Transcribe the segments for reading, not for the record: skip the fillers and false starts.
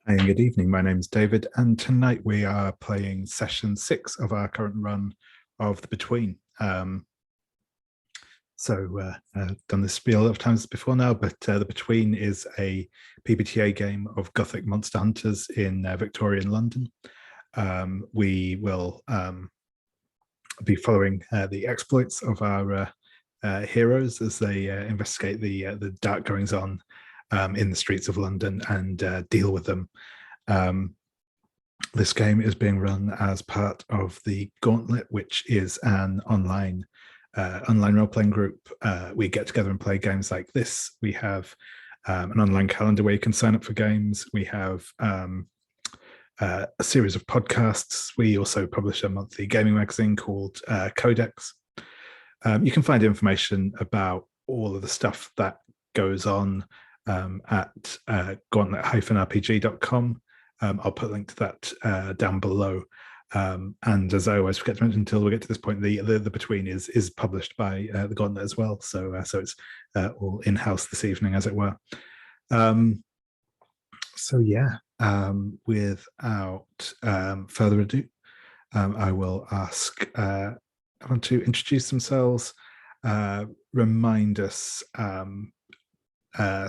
Hi, and good evening. My name is David, and tonight we are playing session 6 of our current run of The Between. I've done this spiel a lot of times before now, but The Between is a PBTA game of Gothic monster hunters in Victorian London. We will be following the exploits of our heroes as they investigate the dark goings on in the streets of London and deal with them. This game is being run as part of the Gauntlet, which is an online role-playing group. We get together and play games like this. We have an online calendar where you can sign up for games. We have a series of podcasts. We also publish a monthly gaming magazine called Codex. You can find information about all of the stuff that goes on at gauntlet-rpg.com. I'll put a link to that down below. And as I always forget to mention until we get to this point, the Between is published by the Gauntlet as well. So it's all in-house this evening, as it were. Without further ado, I will ask everyone to introduce themselves, remind us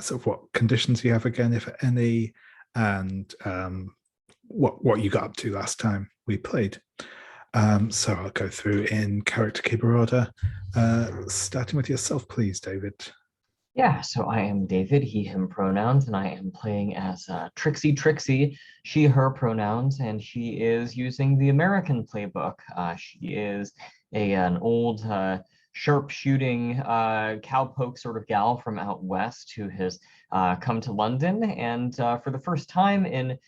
sort of what conditions you have again, if any, and what you got up to last time we played. So I'll go through in character keeper order, starting with yourself, please, David. Yeah, so I am David, he, him pronouns, and I am playing as Trixie, she, her pronouns, and she is using the American playbook. She is an old sharp-shooting cowpoke sort of gal from out west who has come to London, and for the first time in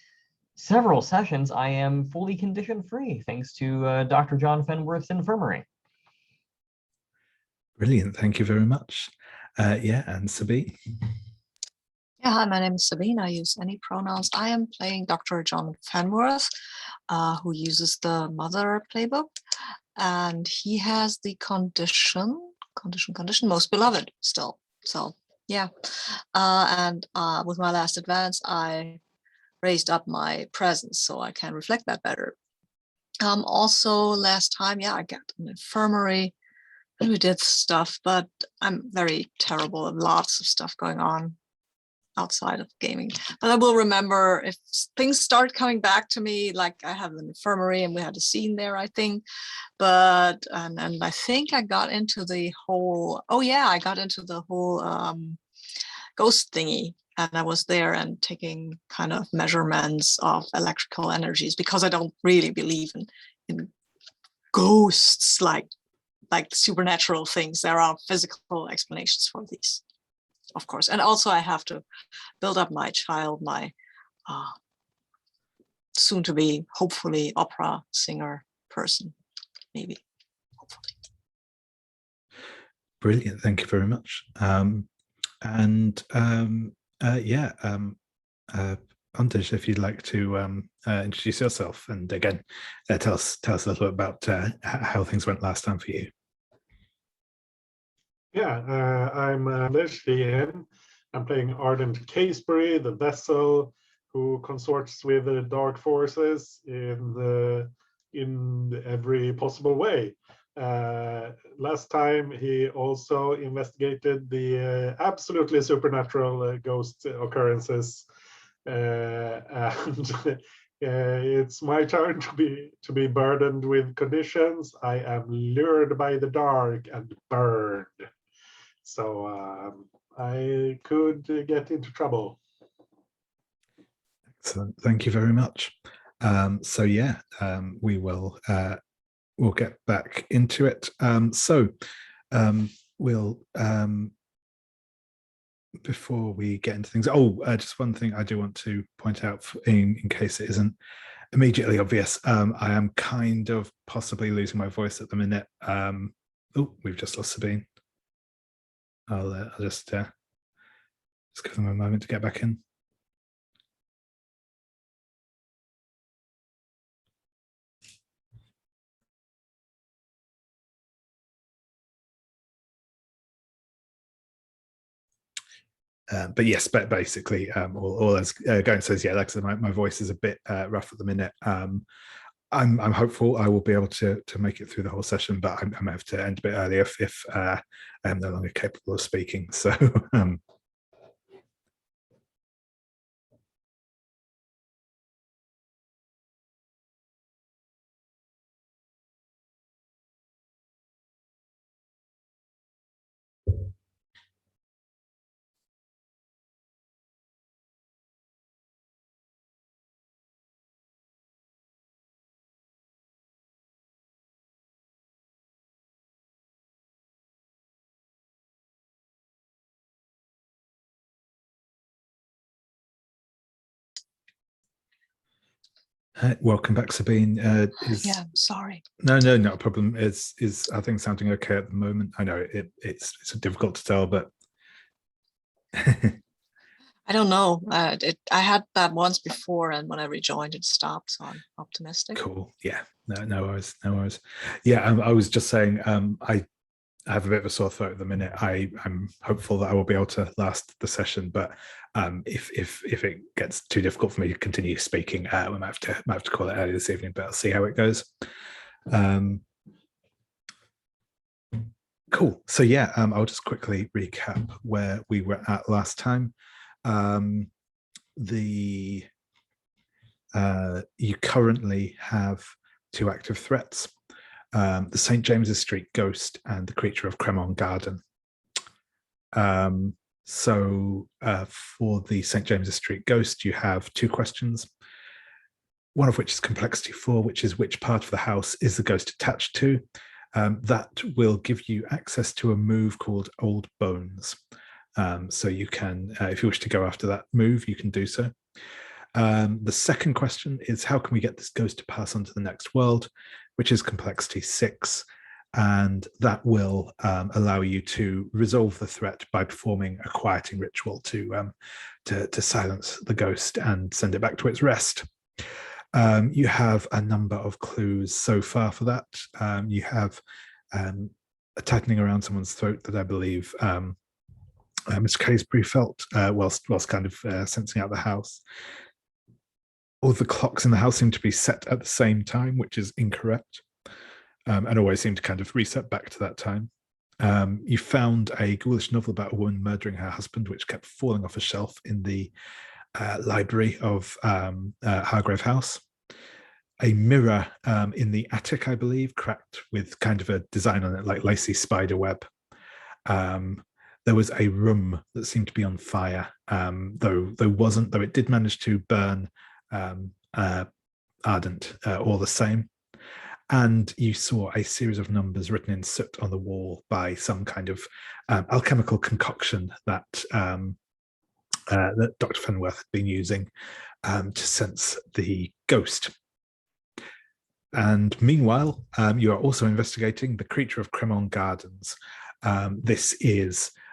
several sessions, I am fully condition-free, thanks to Dr. John Fenworth's infirmary. Brilliant, thank you very much. And Sabine. Yeah, hi, my name is Sabine. I use any pronouns. I am playing Dr. John Fenworth, who uses the Mother playbook, and he has the condition, most beloved still. So yeah, and with my last advance, I raised up my presence so I can reflect that better. Also last time, I got an infirmary. We did stuff, but I'm very terrible at lots of stuff going on outside of gaming. But I will remember if things start coming back to me, like I have an infirmary and we had a scene there, I think. But and I think I got into the whole, ghost thingy. And I was there and taking kind of measurements of electrical energies because I don't really believe in ghosts like supernatural things. There are physical explanations for these, of course. And also I have to build up my child, my soon to be, hopefully, opera singer person, maybe, hopefully. Brilliant, thank you very much. Antish, if you'd like to introduce yourself and again tell us a little bit about how things went last time for you. I'm Anders Lien. I'm playing Ardent Casebury, the vessel who consorts with the dark forces in every possible way. Last time he also investigated the absolutely supernatural ghost occurrences, and it's my turn to be burdened with conditions. I am lured by the dark and burned. So I could get into trouble. Excellent, thank you very much. We'll get back into it. Before we get into things, just one thing I do want to point out in case it isn't immediately obvious. I am kind of possibly losing my voice at the minute. We've just lost Sabine. I'll just give them a moment to get back in. but yes, but basically, all as Gauntlet says, yeah, like I said, my voice is a bit rough at the minute. I'm hopeful I will be able to make it through the whole session, but I might have to end a bit early if I am no longer capable of speaking. So welcome back, Sabine. Yeah, sorry. No, not a problem. Is I think sounding okay at the moment? I know it's difficult to tell, but I don't know. I had that once before, and when I rejoined, it stopped. So I'm optimistic. Cool. Yeah. No worries. No worries. Yeah. I was just saying. I have a bit of a sore throat at the minute. I'm hopeful that I will be able to last the session, but if it gets too difficult for me to continue speaking, we might have to call it early this evening. But I'll see how it goes. Cool. So yeah, I'll just quickly recap where we were at last time. You currently have 2 active threats: the St. James's Street ghost and the creature of Cremon Garden. So for the St. James's Street ghost, you have 2 questions, one of which is complexity 4, which is which part of the house is the ghost attached to. That will give you access to a move called Old Bones. So you can, if you wish to go after that move, you can do so. The second question is, how can we get this ghost to pass on to the next world, which is complexity 6, and that will allow you to resolve the threat by performing a quieting ritual to silence the ghost and send it back to its rest. You have a number of clues so far for that. You have a tightening around someone's throat that I believe Mr. Casebury felt whilst kind of sensing out the house. All the clocks in the house seem to be set at the same time, which is incorrect, and always seem to kind of reset back to that time. You found a ghoulish novel about a woman murdering her husband, which kept falling off a shelf in the library of Hargrave House. A mirror in the attic, I believe, cracked with kind of a design on it like lacy spider web. There was a room that seemed to be on fire, though it did manage to burn Ardent all the same. And you saw a series of numbers written in soot on the wall by some kind of alchemical concoction that Dr. Fenworth had been using to sense the ghost. And meanwhile, you are also investigating the creature of Cremon Gardens. There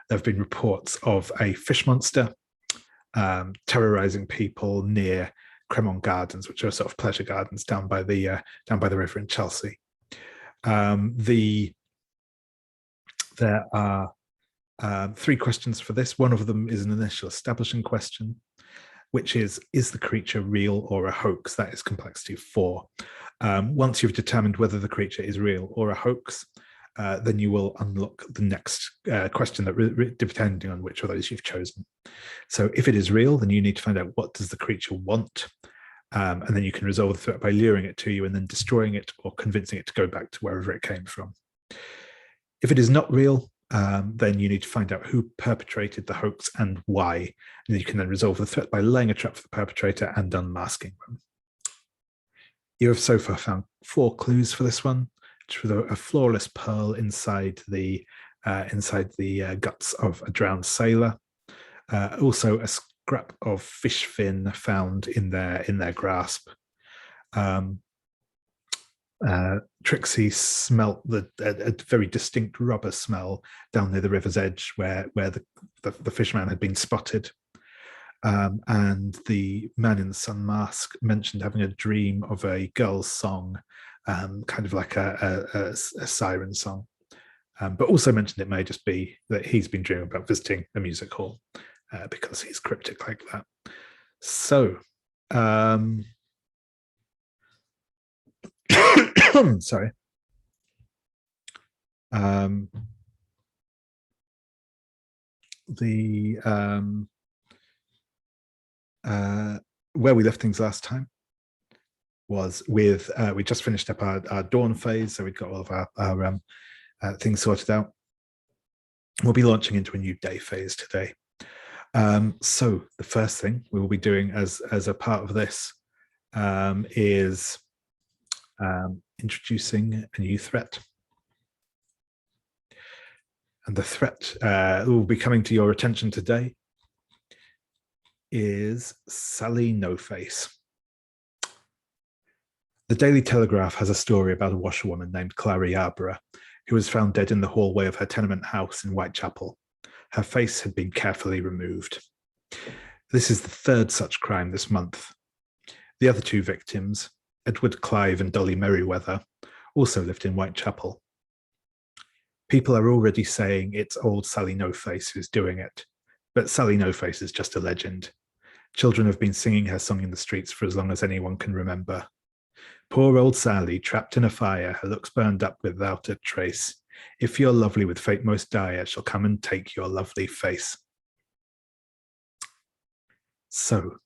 have been reports of a fish monster terrorizing people near Cremon Gardens, which are sort of pleasure gardens down by the river in Chelsea. There are 3 questions for this. One of them is an initial establishing question, which is the creature real or a hoax? That is complexity 4. Once you've determined whether the creature is real or a hoax, then you will unlock the next question, that depending on which of those you've chosen. So if it is real, then you need to find out what does the creature want, and then you can resolve the threat by luring it to you and then destroying it or convincing it to go back to wherever it came from. If it is not real, then you need to find out who perpetrated the hoax and why, and you can then resolve the threat by laying a trap for the perpetrator and unmasking them. You have so far found 4 clues for this one, with a flawless pearl inside the guts of a drowned sailor. Also, a scrap of fish fin found in their grasp. Trixie smelt a very distinct rubber smell down near the river's edge, where the fishman had been spotted. And the man in the sun mask mentioned having a dream of a girl's song, kind of like a siren song, but also mentioned it may just be that he's been dreaming about visiting a music hall. because he's cryptic like that. So, sorry. Where we left things last time was with we just finished up our dawn phase, so we've got all of our things sorted out. We'll be launching into a new day phase today. So the first thing we will be doing as a part of this is introducing a new threat. And the threat that will be coming to your attention today is Sally No Face. The Daily Telegraph has a story about a washerwoman named Clara Yarborough, who was found dead in the hallway of her tenement house in Whitechapel. Her face had been carefully removed. This is the third such crime this month. The other two victims, Edward Clive and Dolly Merriweather, also lived in Whitechapel. People are already saying it's old Sally No Face who's doing it, but Sally No Face is just a legend. Children have been singing her song in the streets for as long as anyone can remember. Poor old Sally, trapped in a fire, her looks burned up without a trace. If you're lovely with fate most dire, she'll come and take your lovely face. So,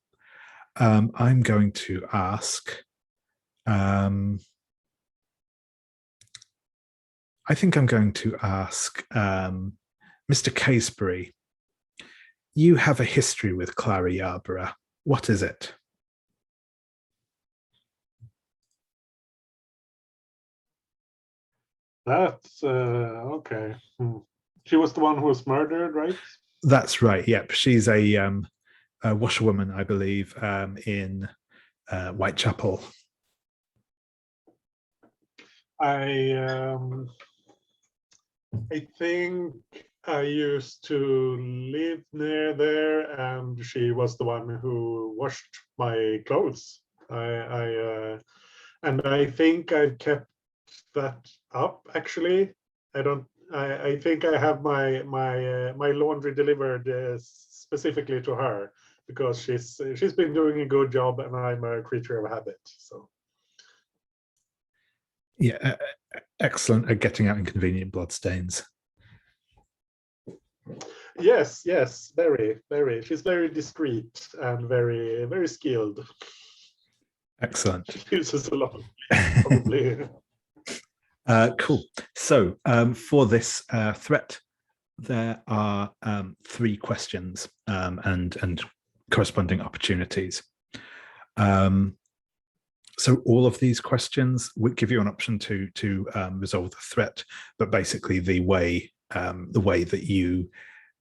I'm going to ask, I think I'm going to ask Mr. Casebury, you have a history with Clara Yarborough. What is it? That's okay. She was the one who was murdered, right? That's right. Yep, she's a washerwoman, I believe, in Whitechapel. I think I used to live near there, and she was the one who washed my clothes. And I think I've kept that up. Actually, I think I have my laundry delivered specifically to her because she's been doing a good job, and I'm a creature of habit. So. Yeah, excellent at getting out inconvenient bloodstains. Yes, very, very. She's very discreet and very, very skilled. Excellent. She uses a lot, probably. Cool. So for this threat, there are 3 questions and corresponding opportunities. So all of these questions would give you an option to resolve the threat, but basically the way that you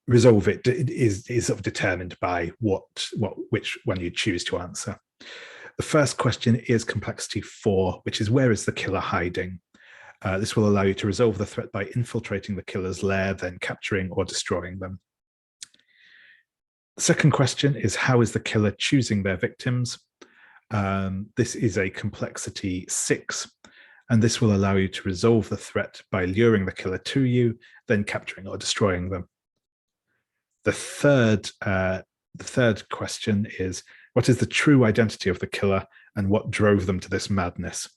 resolve it is sort of determined by which one you choose to answer. The first question is complexity 4, which is where is the killer hiding? This will allow you to resolve the threat by infiltrating the killer's lair, then capturing or destroying them. The second question is how is the killer choosing their victims? This is a complexity 6, and this will allow you to resolve the threat by luring the killer to you, then capturing or destroying them. The third question is, what is the true identity of the killer and what drove them to this madness?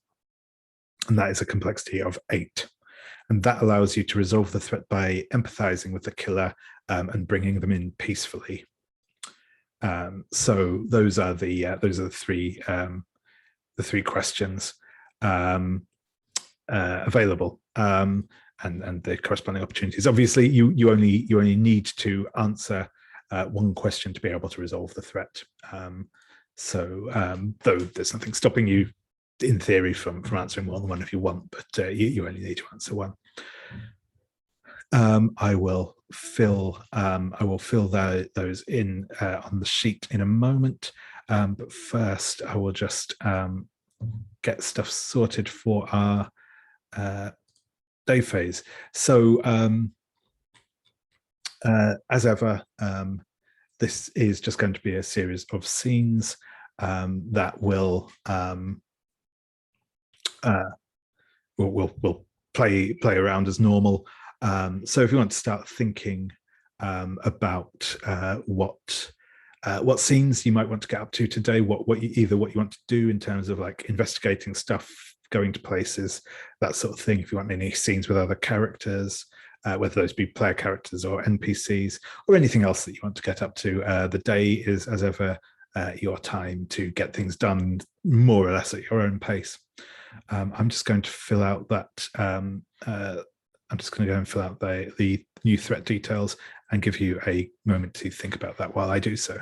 And that is a complexity of 8. And that allows you to resolve the threat by empathizing with the killer and bringing them in peacefully. So those are the three questions available, and the corresponding opportunities. Obviously, you only need to answer one question to be able to resolve the threat. Though there's nothing stopping you, in theory, from answering more than one if you want, but you only need to answer one. I will fill those in on the sheet in a moment, but first I will just get stuff sorted for our day phase. So as ever, this is just going to be a series of scenes that will play around as normal. So if you want to start thinking about what scenes you might want to get up to today, what you want to do in terms of like investigating stuff, going to places, that sort of thing. If you want any scenes with other characters, whether those be player characters or NPCs or anything else that you want to get up to, the day is, as ever, your time to get things done more or less at your own pace. I'm just going to fill out that. I'm just going to go and fill out the new threat details and give you a moment to think about that while I do so.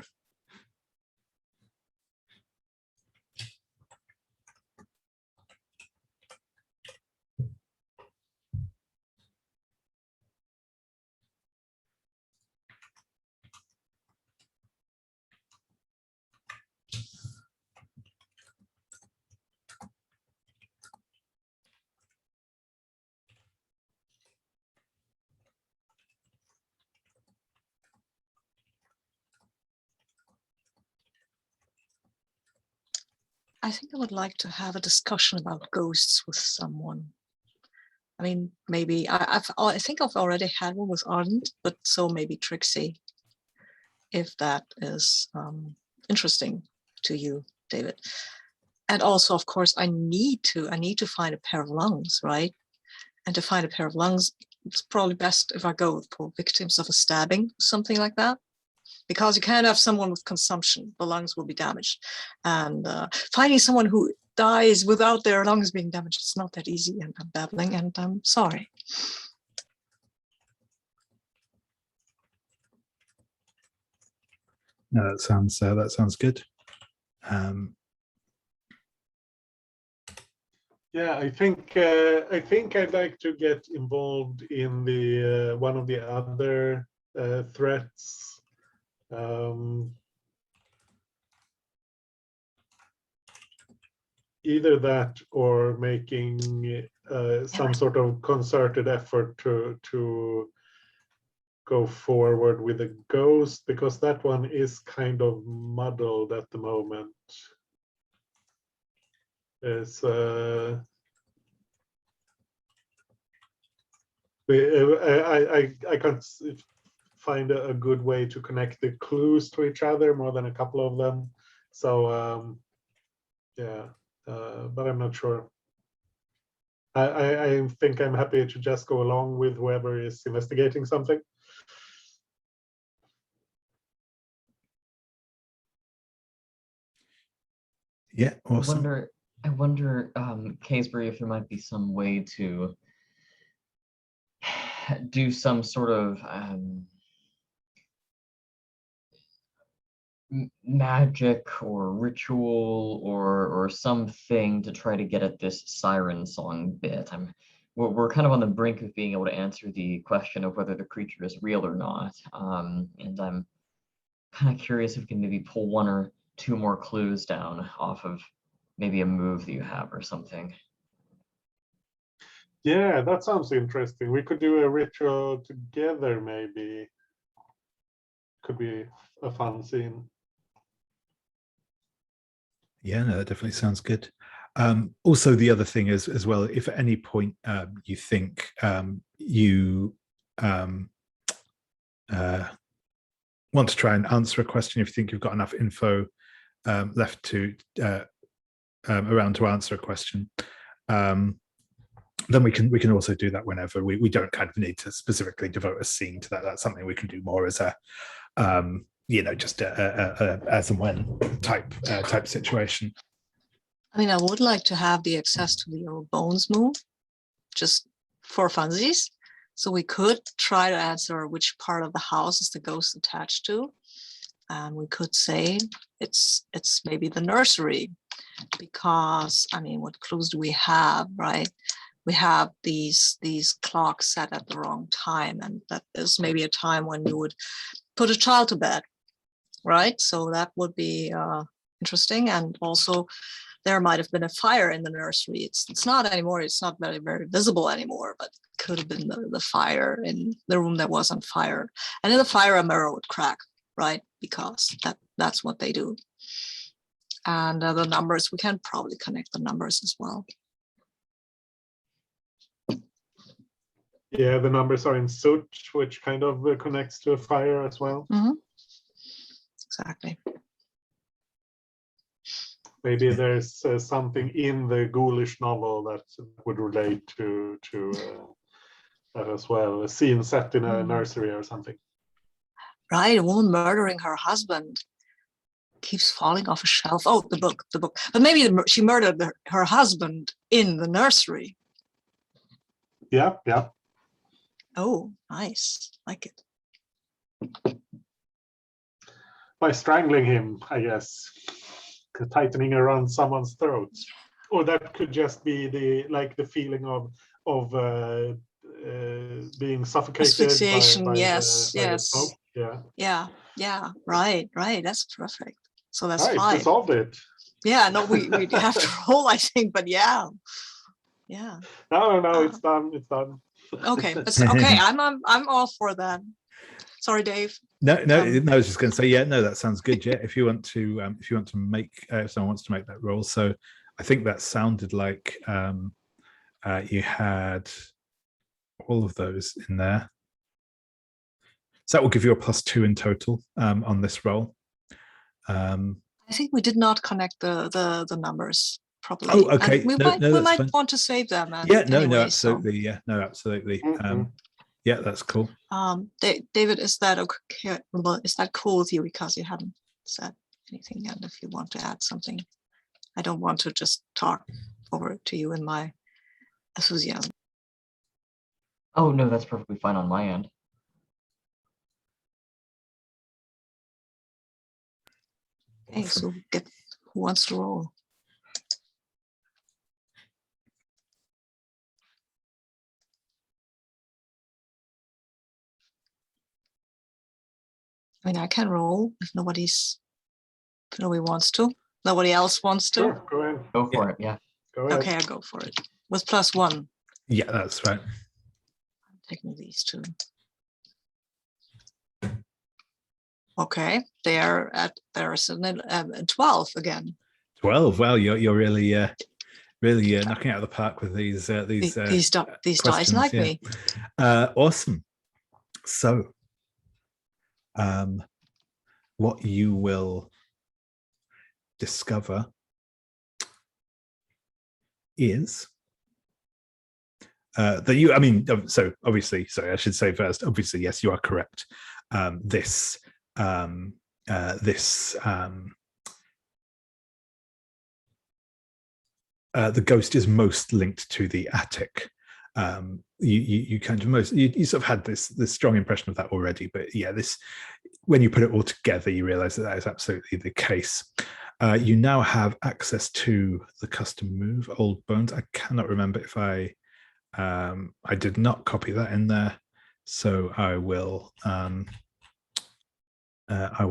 I think I would like to have a discussion about ghosts with someone. I mean, maybe I think I've already had one with Ardent, but so maybe Trixie, if that is interesting to you, David. And also, of course, I need to find a pair of lungs, right? And to find a pair of lungs, it's probably best if I go for victims of a stabbing, something like that. Because you can't have someone with consumption, the lungs will be damaged. And finding someone who dies without their lungs being damaged, it's not that easy, and I'm babbling, and I'm sorry. No, that sounds good. Yeah, I think I'd like to get involved in the one of the other threats. Either that or making some sort of concerted effort to go forward with a ghost, because that one is kind of muddled at the moment. It's I can't find a good way to connect the clues to each other, more than a couple of them. So yeah, but I'm not sure. I think I'm happy to just go along with whoever is investigating something. Yeah, awesome. I wonder, Casebury, if there might be some way to do some sort of magic or ritual or something to try to get at this siren song bit. We're kind of on the brink of being able to answer the question of whether the creature is real or not. And I'm kind of curious if we can maybe pull one or two more clues down off of maybe a move that you have or something. Yeah, that sounds interesting. We could do a ritual together, maybe. Could be a fun scene. Yeah, no, that definitely sounds good. Also, the other thing is as well, if at any point you think you want to try and answer a question, if you think you've got enough info left to around to answer a question, then we can also do that whenever. We don't kind of need to specifically devote a scene to that. That's something we can do more as a just a as and when type situation. I mean, I would like to have the access to the old bones move, just for funsies. So we could try to answer which part of the house is the ghost attached to. And we could say it's maybe the nursery, because I mean, what clues do we have, right? We have these clocks set at the wrong time, and that is maybe a time when you would put a child to bed, right? So that would be interesting. And also, there might have been a fire in the nursery. It's not anymore. It's not very, very visible anymore, but it could have been the fire in the room that was on fire. And in the fire, a mirror would crack, right? Because that's what they do. And the numbers, we can probably connect the numbers as well. Yeah, the numbers are in soot, which kind of connects to a fire as well. Exactly. Maybe there's something in the ghoulish novel that would relate to that as well. A scene set in a nursery or something. Right, a woman murdering her husband keeps falling off a shelf. Oh, the book. But maybe she murdered her husband in the nursery. Yeah. Oh, nice. Like it. By strangling him, I guess. Tightening around someone's throat. Or that could just be the feeling of being suffocated Asphyxiation, by yes. the smoke. Yeah. Right. That's perfect. So that's Nice, 5. we solved it. Yeah, no, we have to roll, I think, but yeah. No, it's done. Okay, okay. I'm all for that. Sorry, Dave. No, I was just going to say, yeah, no, that sounds good. Yeah, if you want to make, if someone wants to make that roll. So I think that sounded like you had all of those in there. So that will give you a +2 in total on this roll. I think we did not connect the numbers properly. Oh, okay. And we might want to save them. Yeah, no, anyway, absolutely. So. Yeah, no, absolutely. Yeah, that's cool. David, is that okay? Is that cool with you, because you haven't said anything yet? If you want to add something, I don't want to just talk over to you in my enthusiasm. Oh no, that's perfectly fine on my end. Okay, so who wants to roll? I mean, I can roll if nobody wants to. Nobody else wants to. Sure, go ahead. Go for it. Yeah. Go ahead. Okay, I go for it with +1. Yeah, that's right. I'm taking these 2. Okay, they're at 12 again. 12. Well, you're really knocking out of the park with these dice like me. Awesome. So, what you will discover is that you. I mean, so obviously, sorry, I should say first. Obviously, yes, you are correct. The ghost is most linked to the attic. You kind of you sort of had this strong impression of that already, but yeah, this, when you put it all together, you realize that is absolutely the case. You now have access to the custom move, Old Bones. I cannot remember if I did not copy that in there, so I will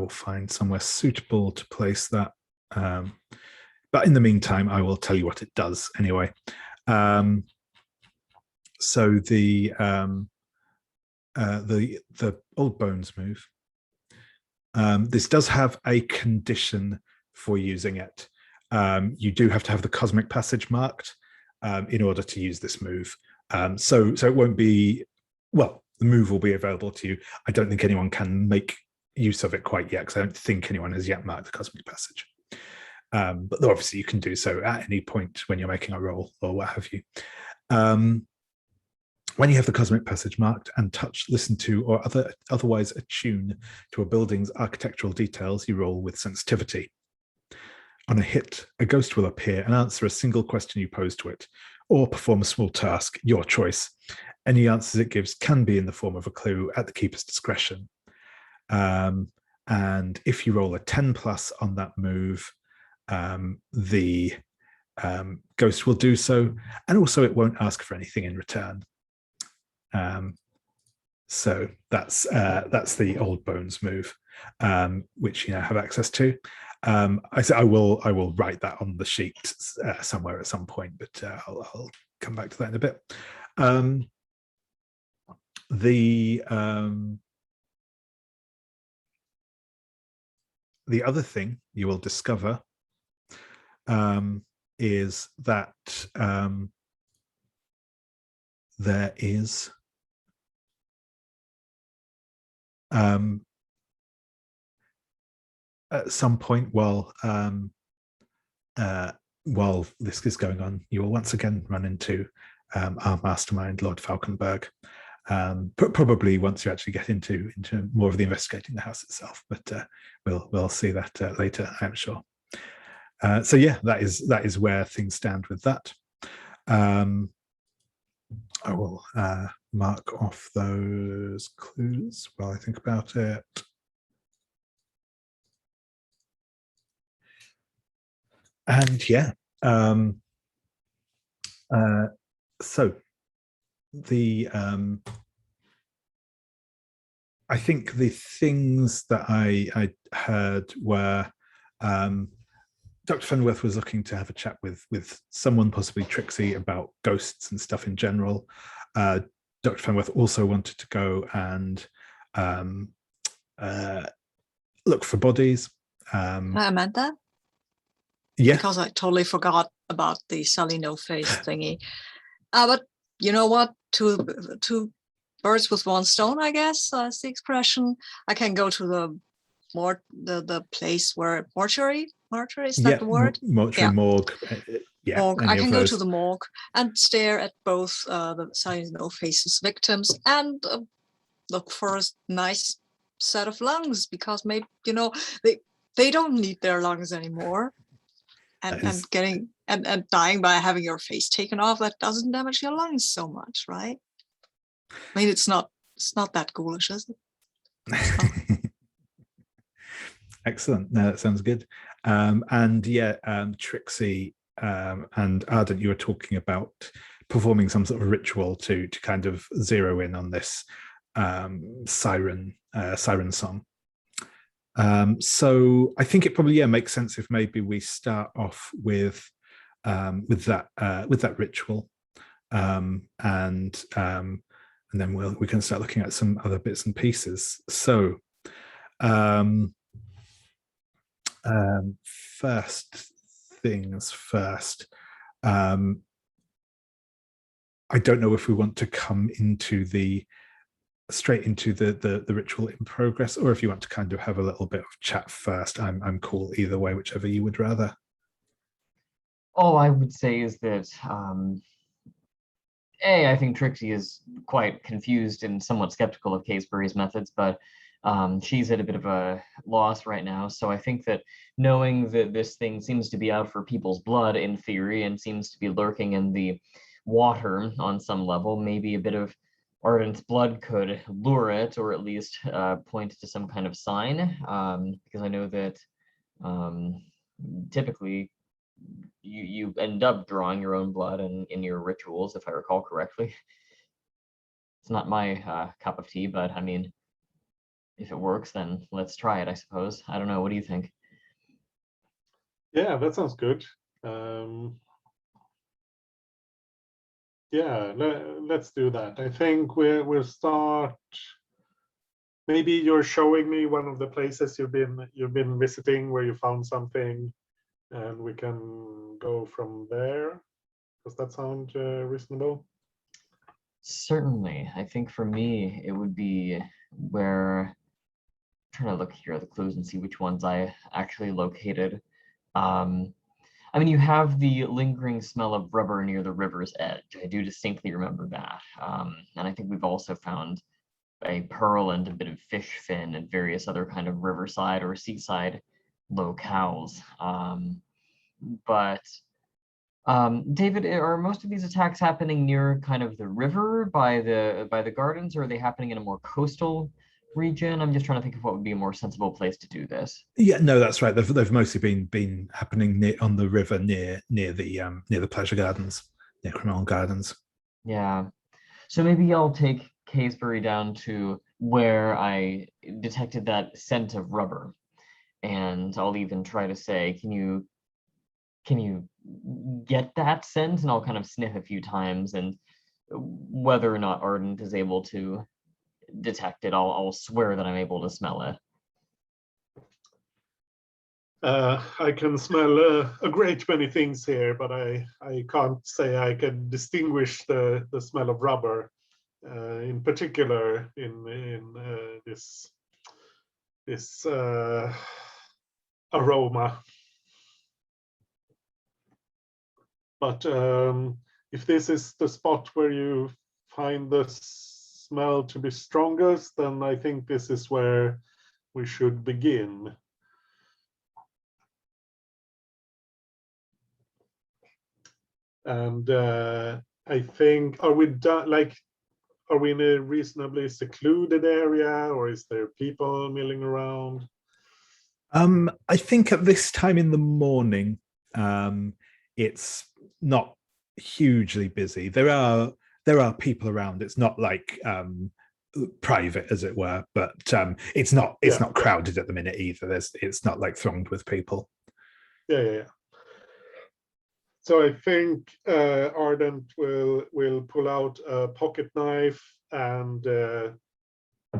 find somewhere suitable to place that. But in the meantime, I will tell you what it does anyway. So the Old Bones move. This does have a condition for using it. You do have to have the cosmic passage marked in order to use this move. So it won't be, well, the move will be available to you. I don't think anyone can make use of it quite yet, because I don't think anyone has yet marked the cosmic passage. But obviously you can do so at any point when you're making a roll or what have you. When you have the cosmic passage marked and touch, listen to, or otherwise attune to a building's architectural details, you roll with sensitivity. On a hit, a ghost will appear and answer a single question you pose to it, or perform a small task, your choice. Any answers it gives can be in the form of a clue at the keeper's discretion. And if you roll a 10+ on that move, the ghost will do so, and also it won't ask for anything in return. So that's the Old Bones move, which you now have access to. I will write that on the sheet somewhere at some point, but I'll come back to that in a bit. The other thing you will discover is that there is at some point while this is going on, you will once again run into our mastermind, Lord Falkenberg. Probably once you actually get into more of the investigating the house itself, but we'll see that later, I'm sure. So yeah, that is where things stand with that. I will mark off those clues while I think about it. And yeah, so the I think the things that I heard were Dr. Fenworth was looking to have a chat with someone, possibly Trixie, about ghosts and stuff in general. Dr. Fenworth also wanted to go and look for bodies. Can I amend that? Yeah. Because I totally forgot about the Sally No Face thingy. But you know what? Two birds with one stone, I guess. That's the expression. I can go to the place where mortuary. Is that the word? Mortuary, morgue. Yeah, morgue. I can go to the morgue and stare at both the Sally No Face's victims and look for a nice set of lungs, because maybe they don't need their lungs anymore. And getting and dying by having your face taken off, that doesn't damage your lungs so much, right? I mean, it's not that ghoulish, is it? Excellent. No, that sounds good. And yeah, Trixie and Ardent, you were talking about performing some sort of ritual to kind of zero in on this siren song. So I think it probably makes sense if maybe we start off with that ritual, and then we can start looking at some other bits and pieces. So first things first, I don't know if we want to come straight into the ritual in progress, or if you want to kind of have a little bit of chat first. I'm cool either way, whichever you would rather. All I would say is that I think Trixie is quite confused and somewhat skeptical of Casebury's methods, but she's at a bit of a loss right now. So I think that knowing that this thing seems to be out for people's blood in theory and seems to be lurking in the water on some level, maybe a bit of Ardent's blood could lure it, or at least point to some kind of sign, because I know that typically you end up drawing your own blood in your rituals, if I recall correctly. It's not my cup of tea, but I mean, if it works, then let's try it, I suppose. I don't know. What do you think? Yeah, that sounds good. Yeah, let's do that. I think we'll start. Maybe you're showing me one of the places you've been visiting where you found something, and we can go from there. Does that sound reasonable? Certainly. I think for me, it would be where I'm trying to look here at the clues and see which ones I actually located. I mean, you have the lingering smell of rubber near the river's edge. I do distinctly remember that. And I think we've also found a pearl and a bit of fish fin and various other kind of riverside or seaside locales. But David, are most of these attacks happening near kind of the river by the gardens, or are they happening in a more coastal region? I'm just trying to think of what would be a more sensible place to do this. Yeah, no, that's right. They've mostly been happening on the river near the pleasure gardens, near Criminal Gardens. Yeah, so maybe I'll take Casebury down to where I detected that scent of rubber, and I'll even try to say, can you get that scent? And I'll kind of sniff a few times, and whether or not Ardent is able to detect it, I'll swear that I'm able to smell it. I can smell a great many things here, but I can't say I can distinguish the smell of rubber, in particular in this this aroma. But if this is the spot where you find the smell to be strongest, then I think this is where we should begin. And I think, are we done? Like, are we in a reasonably secluded area, or is there people milling around? I think at this time in the morning, it's not hugely busy. There are people around. It's not like private, as it were, but it's not crowded at the minute either. It's not like thronged with people. Yeah. So I think Ardent will pull out a pocket knife and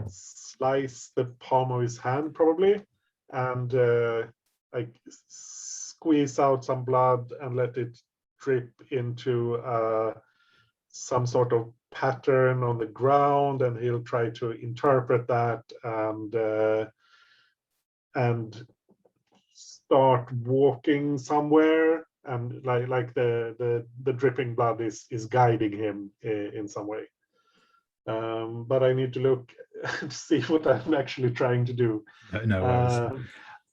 slice the palm of his hand, probably, and like squeeze out some blood and let it drip into some sort of pattern on the ground, and he'll try to interpret that and start walking somewhere, and like the dripping blood is guiding him in some way. But I need to look to see what I'm actually trying to do. No worries.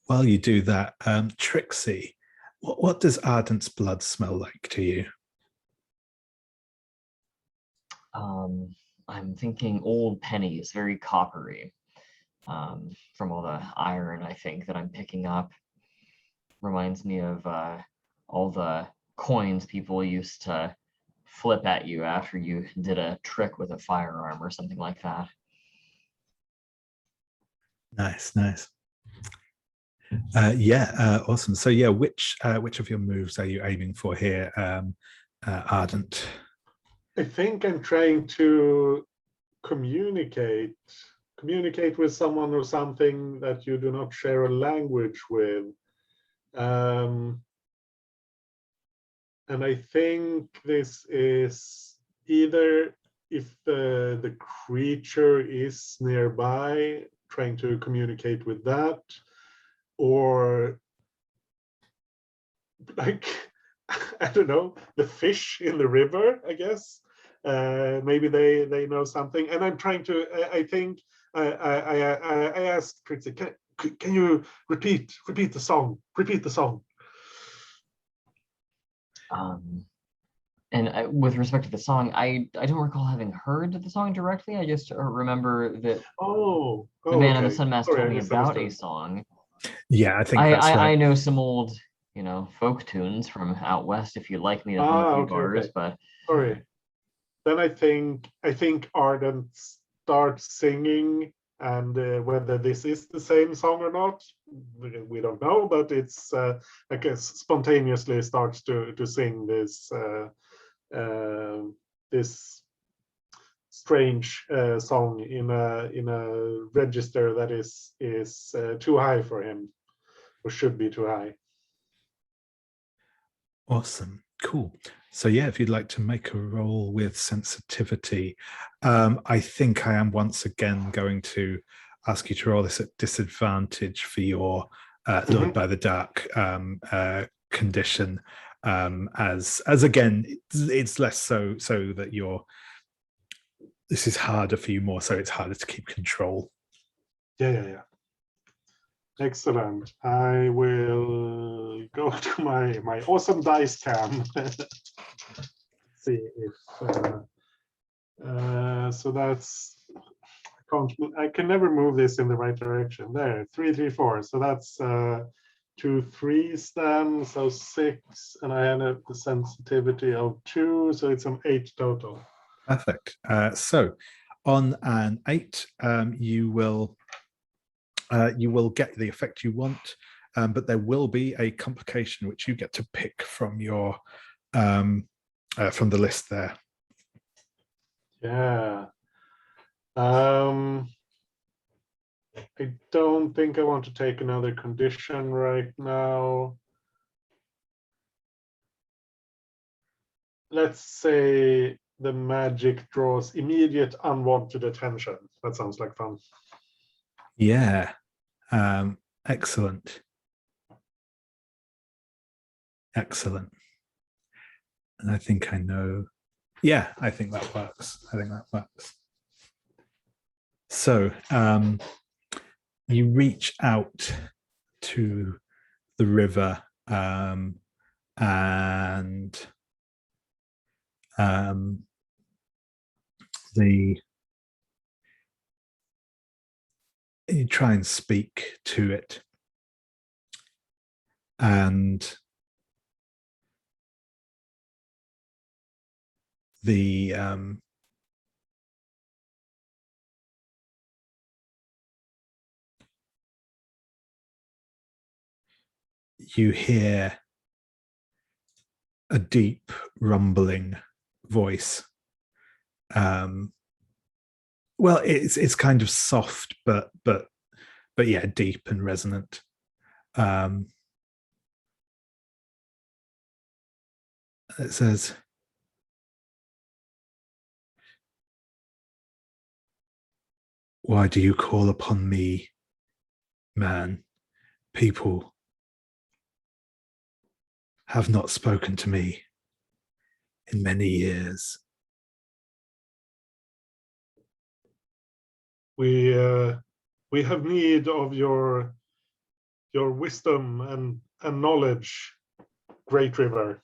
While you do that, Trixie, what does Ardent's blood smell like to you? I'm thinking old pennies, very coppery, from all the iron, I think, that I'm picking up. Reminds me of all the coins people used to flip at you after you did a trick with a firearm or something like that. Nice. Awesome. So yeah, which of your moves are you aiming for here, Ardent? I think I'm trying to communicate with someone or something that you do not share a language with. And I think this is either if the creature is nearby, trying to communicate with that, or like, I don't know, the fish in the river, I guess. Maybe they know something. And I'm trying to, I think, I asked Trixie, can you repeat the song? Repeat the song. And with respect to the song, I don't recall having heard the song directly. I just remember that the man in the sun mask told me about a song. Yeah, I think that's right. I know some old, folk tunes from out west. If you'd like me to hum a few bars, but sorry. Then I think Ardent starts singing, and whether this is the same song or not, we don't know. But it's I guess spontaneously starts to sing this this strange song in a register that is too high for him, or should be too high. Awesome. Cool. So yeah, if you'd like to make a roll with sensitivity, I think I am once again going to ask you to roll this at disadvantage for your Lured by the Dark condition, as again, it's less so that this is harder for you, more so it's harder to keep control. Yeah. Excellent. I will go to my awesome dice cam. See if so that's I can never move this in the right direction. There, 3, 3, 4. So that's 2 3s then, so 6, and I had the sensitivity of 2, so it's an 8 total. Perfect. So on an 8, you will get the effect you want, but there will be a complication which you get to pick from your from the list there. Yeah. I don't think I want to take another condition right now. Let's say the magic draws immediate unwanted attention. That sounds like fun. Yeah. Excellent. Excellent. And I think I know. Yeah, I think that works. I think that works. So you reach out to the river and you try and speak to it, and the you hear a deep rumbling voice. Well, it's kind of soft, but yeah, deep and resonant. It says, "Why do you call upon me, man? People have not spoken to me in many years." We have need of your wisdom and knowledge, Great River.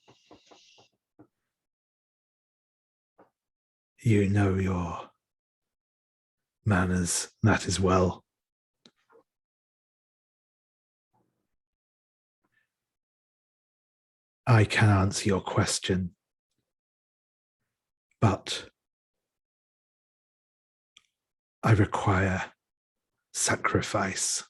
You know your manners, that is well. I can answer your question, but I require sacrifice.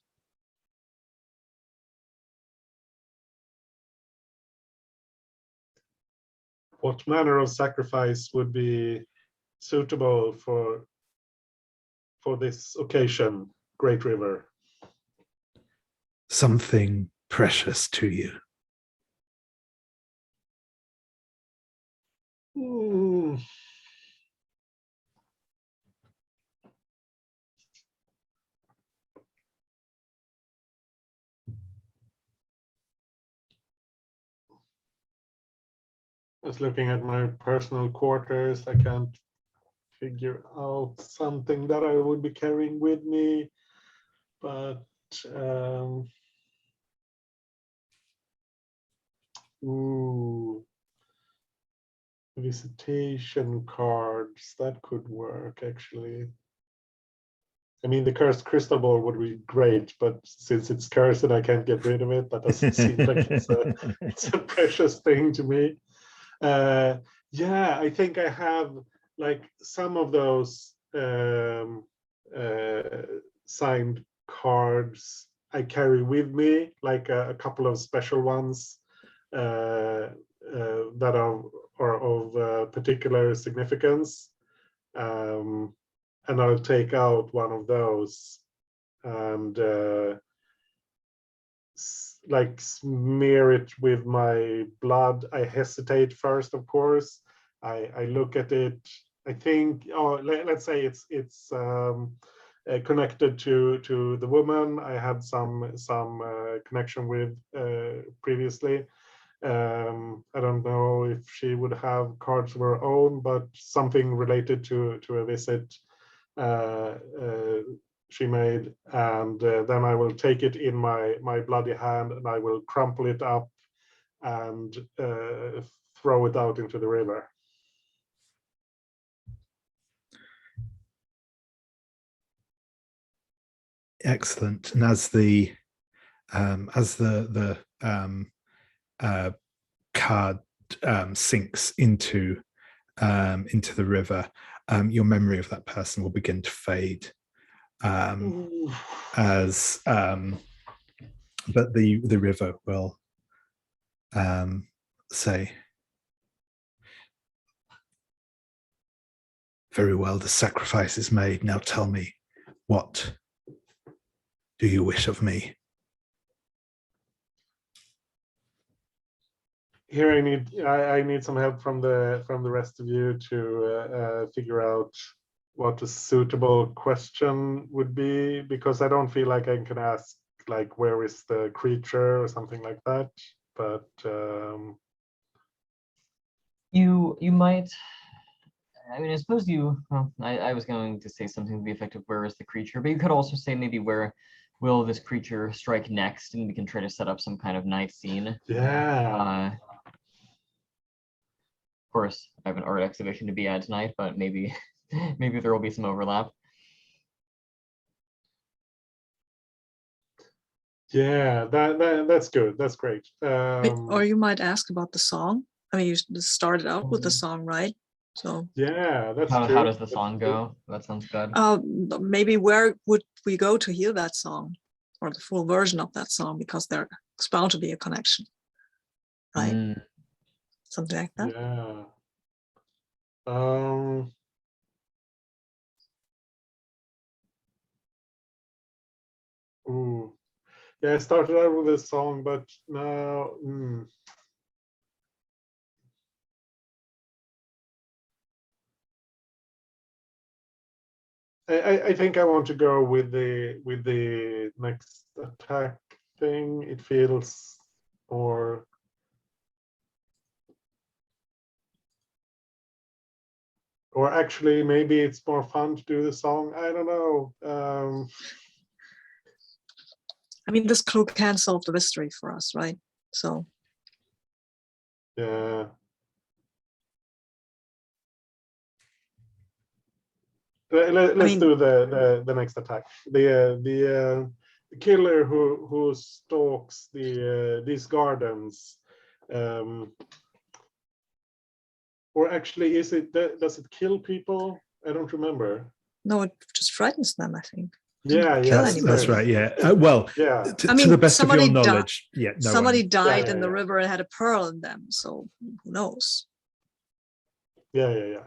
What manner of sacrifice would be suitable for this occasion, Great River? Something precious to you. Just looking at my personal quarters, I can't figure out something that I would be carrying with me, but visitation cards, that could work actually. I mean, the cursed crystal ball would be great, but since it's cursed and I can't get rid of it, that doesn't seem like it's a precious thing to me. Yeah, I think I have like some of those signed cards I carry with me, like a couple of special ones that are of particular significance. And I'll take out one of those and like smear it with my blood. I hesitate first, of course. I look at it. I think, let's say it's connected to the woman I had some connection with previously. I don't know if she would have cards of her own, but something related to a visit she made, and then I will take it in my bloody hand and I will crumple it up and throw it out into the river. Excellent. And as the card sinks into the river, your memory of that person will begin to fade. But the river will say, "Very well, the sacrifice is made. Now tell me, what do you wish of me?" Here I need some help from the rest of you to figure out what a suitable question would be, because I don't feel like I can ask like where is the creature or something like that. But You might. I mean, I suppose you. Well, I was going to say something to the effect of where is the creature, but you could also say maybe where will this creature strike next, and we can try to set up some kind of night scene. yeah. Of course, I have an art exhibition to be at tonight, but maybe maybe there will be some overlap. Yeah, that's good. That's great. Or you might ask about the song. I mean, you started out with the song, right? So yeah, that's How true. does the song go? That sounds good. maybe where would we go to hear that song, or the full version of that song, because there's bound to be a connection, right? Mm. Something like that. Yeah. Um, ooh. Yeah, I started out with this song, but now I think I want to go with the next attack thing. It feels more. Or actually, maybe it's more fun to do the song. I don't know. I mean, this clue can solve the mystery for us, right? So Yeah. Let's do the next attack. The killer who stalks these gardens. Or actually, does it kill people? I don't remember. no, it just frightens them, I think. Yeah, kill That's anybody. right. Yeah. Well, Yeah. to, I to mean, the best of your somebody knowledge, yeah, no Somebody one. died Yeah, in the yeah. river and had a pearl in them, so who knows? Yeah.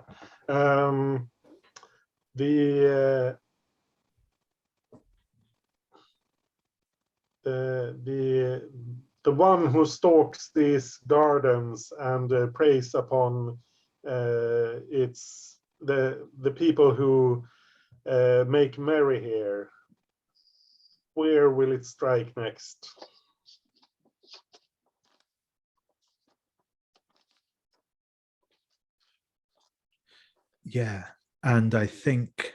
The one who stalks these gardens and preys upon it's the people who make merry here. Where will it strike next? Yeah, and I think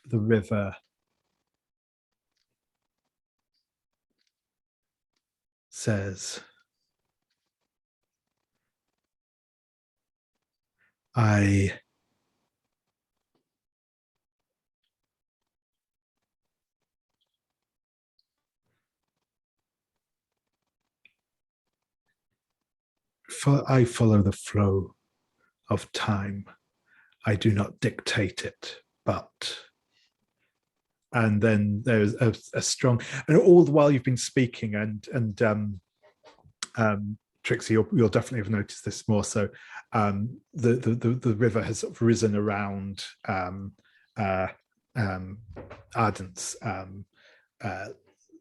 the river says, I follow the flow of time. I do not dictate it, but. And then there's a strong, and all the while you've been speaking, and Trixie, you'll definitely have noticed this more so. The river has sort of risen around Ardent's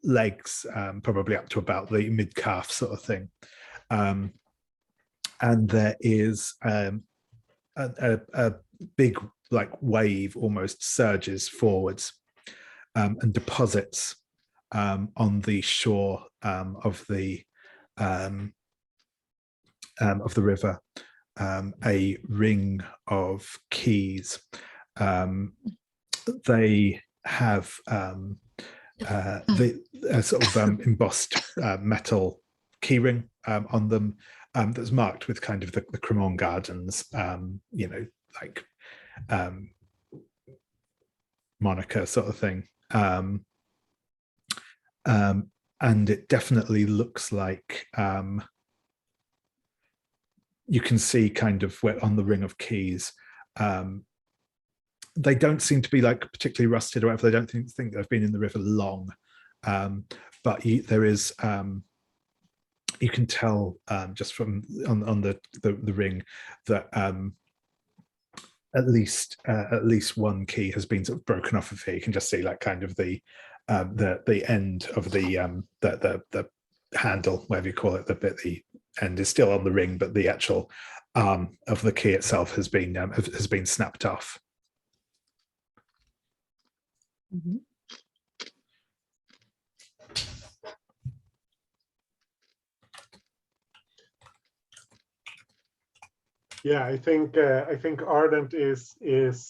legs, probably up to about the mid calf sort of thing, and there is a big like wave almost surges forwards and deposits on the shore of the river a ring of keys. They have the sort of embossed metal keyring on them that's marked with kind of the Cremorne Gardens, like moniker sort of thing. And it definitely looks like you can see kind of where on the ring of keys. They don't seem to be like particularly rusted or whatever. They don't think they've been in the river long, but there is. You can tell just from on the ring that at least one key has been sort of broken off of here. You can just see like kind of the end of the handle, whatever you call it, the bit the end is still on the ring, but the actual arm of the key itself has been snapped off. Mhm. Yeah, I think Ardent is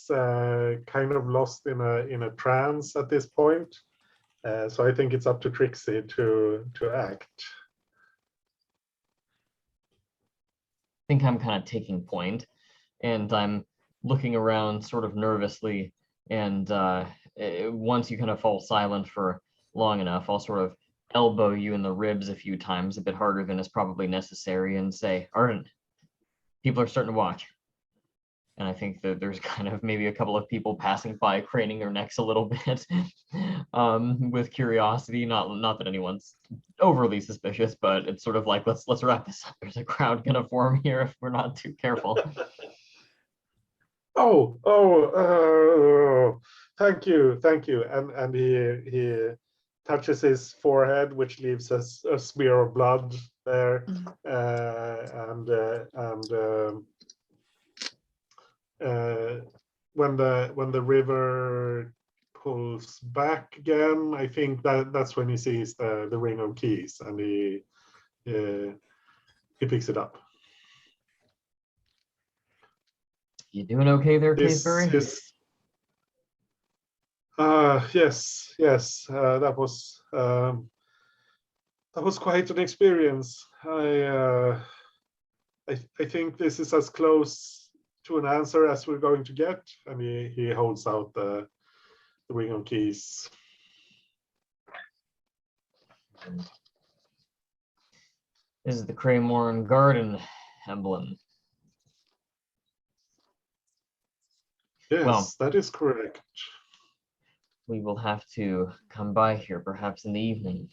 kind of lost in a trance at this point. So I think it's up to Trixie to act. I think I'm kind of taking point, and I'm looking around sort of nervously. And once you kind of fall silent for long enough, I'll sort of elbow you in the ribs a few times, a bit harder than is probably necessary, and say, Ardent, people are starting to watch. And I think that there's kind of maybe a couple of people passing by, craning their necks a little bit with curiosity. Not that anyone's overly suspicious, but it's sort of like, let's wrap this up. There's a crowd gonna form here if we're not too careful. Thank you. And he touches his forehead, which leaves a smear of blood there, when the river pulls back again, I think that's when he sees the ring of keys, and he picks it up. You doing okay there, Caseberry? Yes. That was quite an experience. I think this is as close to an answer as we're going to get, and he holds out the ring of keys. This is the Craymorn Garden emblem. Yes, well, that is correct. We will have to come by here perhaps in the evening.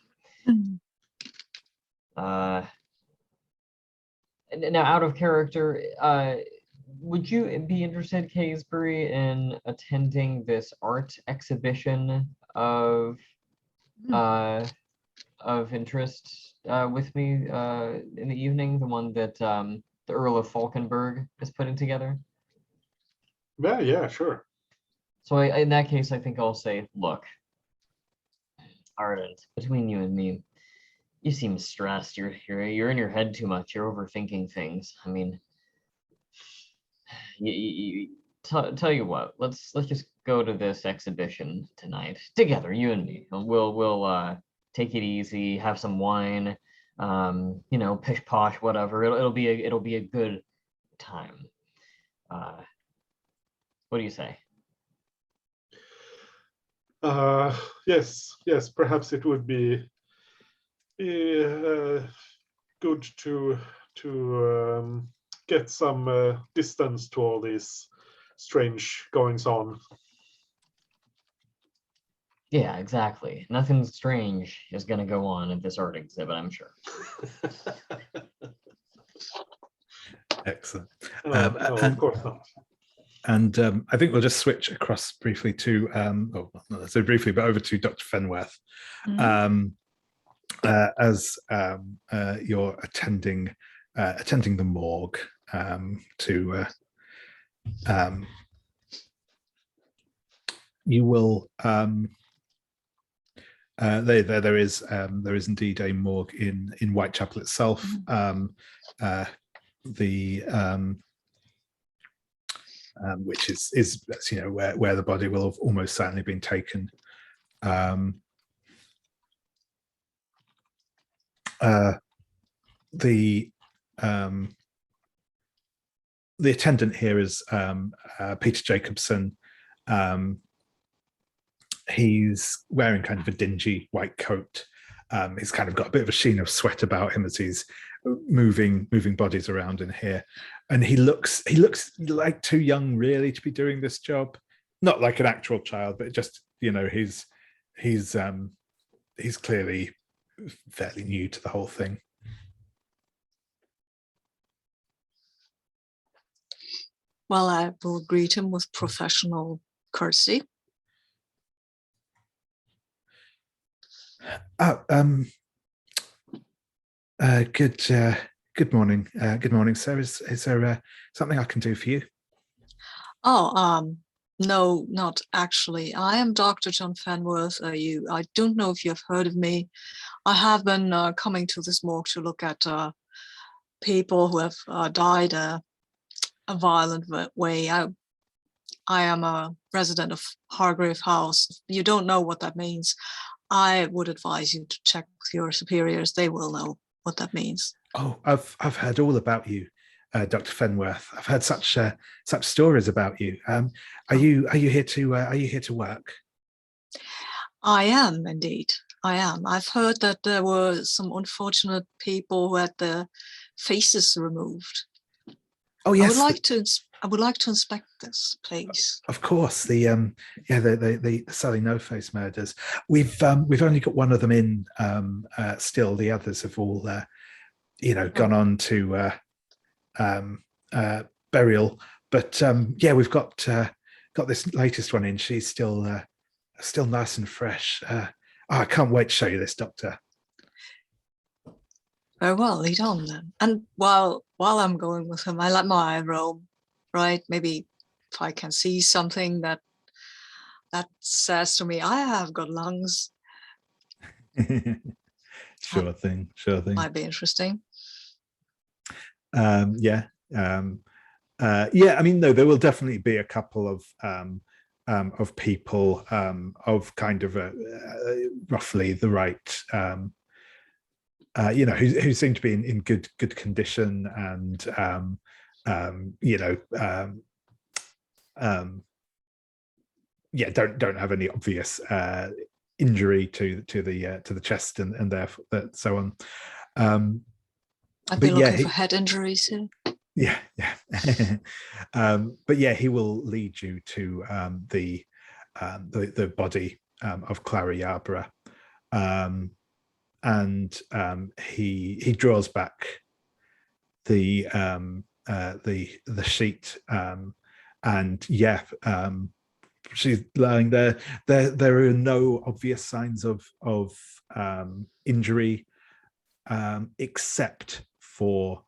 Now, out of character, would you be interested, Caseberry, in attending this art exhibition of interest with me in the evening, the one that the Earl of Falkenberg is putting together? Yeah, sure. So in that case, I think I'll say, look, Ardent, between you and me, you seem stressed. You're in your head too much. You're overthinking things. I mean, tell you what. Let's just go to this exhibition tonight together, you and me. We'll take it easy, have some wine, pish posh, whatever. It'll be a good time. What do you say? Yes. Perhaps it would be good to get some distance to all these strange goings on. Yeah, exactly. Nothing strange is going to go on at this art exhibit, I'm sure. Excellent. No, of course not. And I think we'll just switch across briefly to, not so briefly, but over to Dr. Fenworth. As you're attending the morgue you will there is indeed a morgue in Whitechapel itself. Which is where the body will have almost certainly been taken. The attendant here is Peter Jacobson. He's wearing kind of a dingy white coat. He's kind of got a bit of a sheen of sweat about him as he's moving bodies around in here, and he looks like too young really to be doing this job. Not like an actual child, but just he's clearly fairly new to the whole thing. Well, I will greet him with professional courtesy. Good morning. Good morning, sir. Is there something I can do for you? Oh, no, not actually. I am Dr. John Fenworth. I don't know if you've heard of me. I have been coming to this morgue to look at people who have died a violent way. I am a resident of Hargrave House. If you don't know what that means, I would advise you to check with your superiors. They will know what that means. Oh, I've heard all about you, Dr. Fenworth. I've heard such stories about you. Are you here to work? I am indeed. I am. I've heard that there were some unfortunate people who had their faces removed. Oh yes. I would like to inspect this, please. Of course, the Sally No Face murders. We've only got one of them in still. The others have all gone on to burial. But we've got this latest one in. She's still nice and fresh. I can't wait to show you this, Doctor. Very well, lead on then. And while I'm going with him, I let my eye roam, right? Maybe if I can see something that says to me, I have got lungs. Sure thing. Might be interesting. I mean, no, there will definitely be a couple of people of kind of roughly the right who seem to be in good condition and don't have any obvious injury to the chest and therefore so on. I'd be looking for head injuries here. Yeah. But yeah, he will lead you to the body of Clara Yarborough, and he draws back the sheet, and she's lying there. There are no obvious signs of injury, except for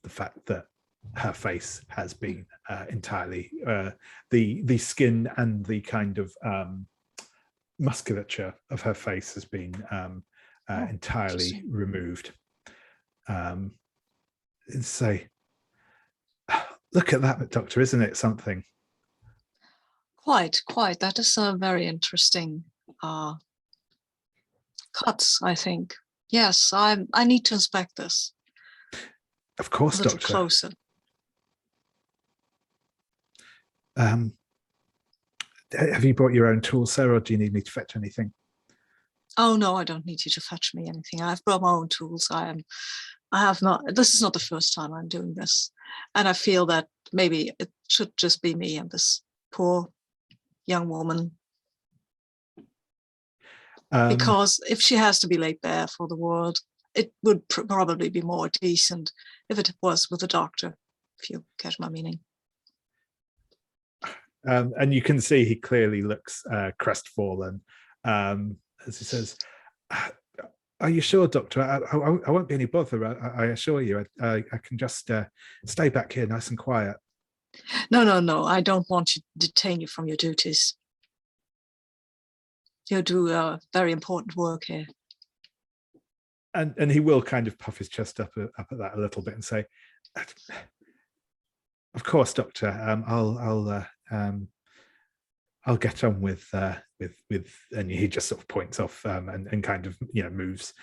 the fact that her face has been entirely the skin and the kind of musculature of her face has been entirely removed. Say, look at that, Doctor, isn't it something? Quite. That is a very interesting cuts, I think. Yes, I need to inspect this. Of course, a little Doctor. Closer. Have you brought your own tools, sir, or do you need me to fetch anything? Oh no, I don't need you to fetch me anything. I've brought my own tools. I have not. This is not the first time I'm doing this, and I feel that maybe it should just be me and this poor young woman. Because if she has to be laid bare for the world, it would probably be more decent if it was with a doctor, if you catch my meaning. And you can see he clearly looks crestfallen as he says, "Are you sure, Doctor? I won't be any bother. I assure you. I can just stay back here nice and quiet." No. I don't want to detain you from your duties. You do very important work here. And he will kind of puff his chest up at that a little bit and say, "Of course, Doctor. I'll get on with," and he just sort of points off and kind of moves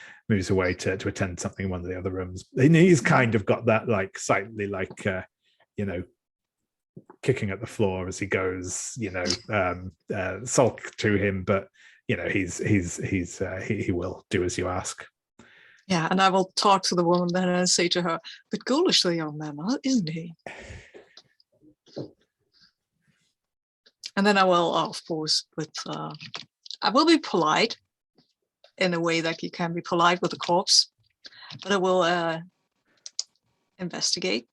away to attend something in one of the other rooms. And he's kind of got that like slightly like kicking at the floor as he goes, sulk to him, but he will do as you ask. Yeah, and I will talk to the woman then and say to her, "But ghoulish the young man, isn't he?" And then I will, of course, I will be polite in a way that you can be polite with a corpse, but I will investigate.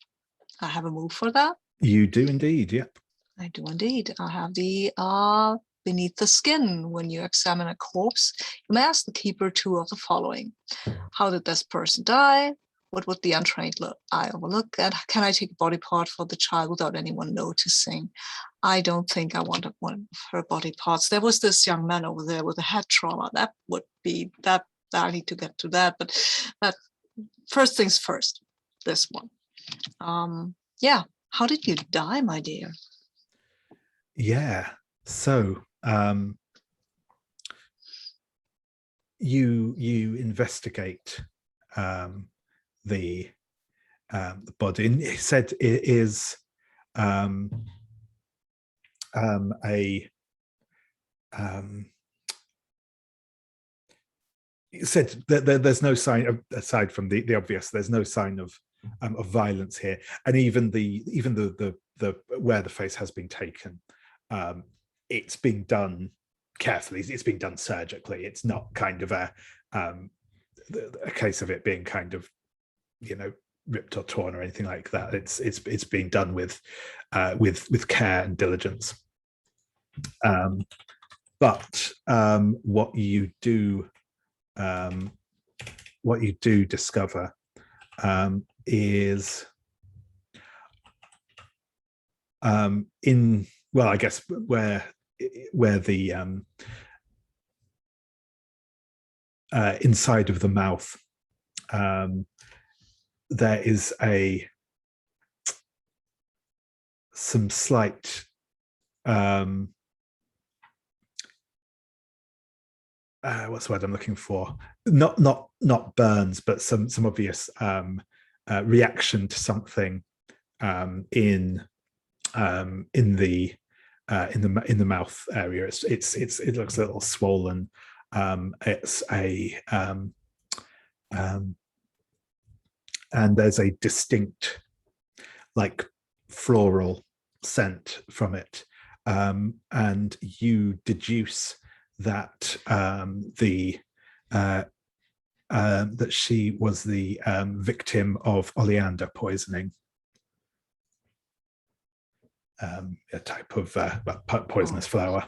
I have a move for that. You do indeed, yep. I do indeed. I have the beneath the skin. When you examine a corpse, you may ask the keeper two of the following. How did this person die? What would the untrained eye overlook? And can I take a body part for the child without anyone noticing? I don't think I wanted one of her body parts. There was this young man over there with a head trauma. That would be that. I need to get to that. But first things first, this one. Yeah. How did you die, my dear? Yeah. So you investigate the body, and he said it is he said that there's no sign of, aside from the obvious, there's no sign of violence here, and even the where the face has been taken, it's been done carefully. It's been done surgically. It's not kind of a case of it being kind of, you know, ripped or torn or anything like that. It's been done with care and diligence. But what you do discover is in, well, I guess where the inside of the mouth, there is some slight what's the word I'm looking for? Not burns, but some obvious reaction to something in the mouth area. It looks a little swollen. It's and there's a distinct, like, floral scent from it, and you deduce that that she was the victim of oleander poisoning, a type of poisonous flower.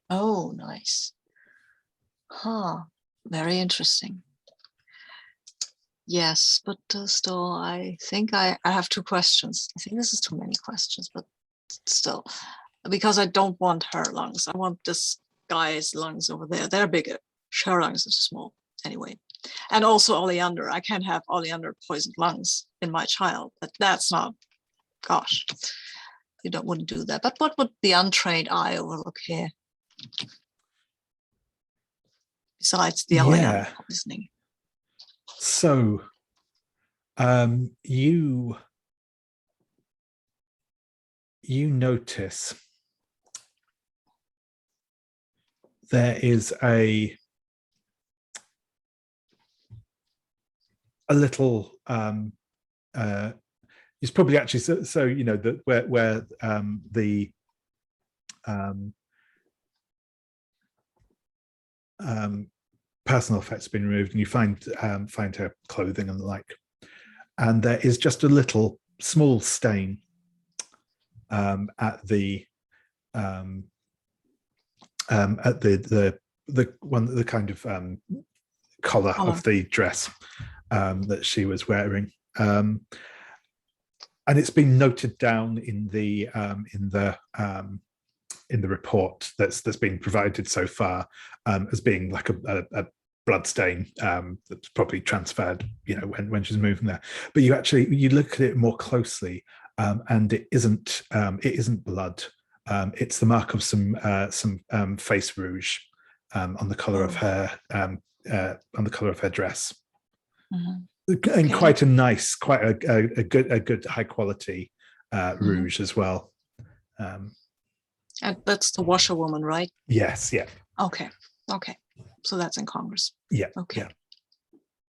Oh, nice. Huh. Very interesting. Yes, but still, I think I have two questions. I think this is too many questions, but still, because I don't want her lungs. I want this guy's lungs over there. They're bigger. Her lungs are small anyway. And also oleander. I can't have oleander poisoned lungs in my child. That's not, gosh, wouldn't do that. But what would the untrained eye overlook here? Besides the oleander poisoning. So you notice there is a little it's probably actually so you know that where the personal effects have been removed, and you find her clothing and the like, and there is just a little small stain at the kind of collar of the dress that she was wearing, and it's been noted down in the report that's been provided so far as being like a blood stain that's probably transferred, you know, when she's moving there. But you look at it more closely, and it isn't blood. It's the mark of some face rouge on the color of her dress. Mm-hmm. And okay. Quite a good high quality rouge as well. And that's the washerwoman, right? Yes. Yeah. Okay. So that's in Congress. Yeah. Okay. Yeah.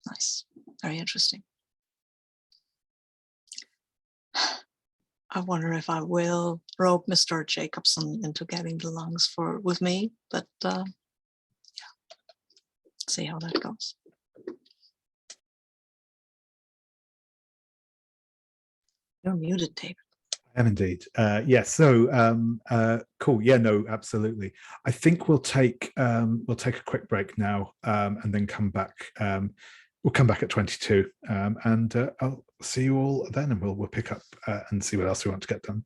Nice. Very interesting. I wonder if I will rope Mr. Jacobson into getting the lungs with me, but yeah, see how that goes. You're muted, David. am indeed. Yes. So cool. Yeah. No. Absolutely. I think we'll take a quick break now, and then come back. We'll come back at 22, and I'll see you all then, and we'll pick up and see what else we want to get done.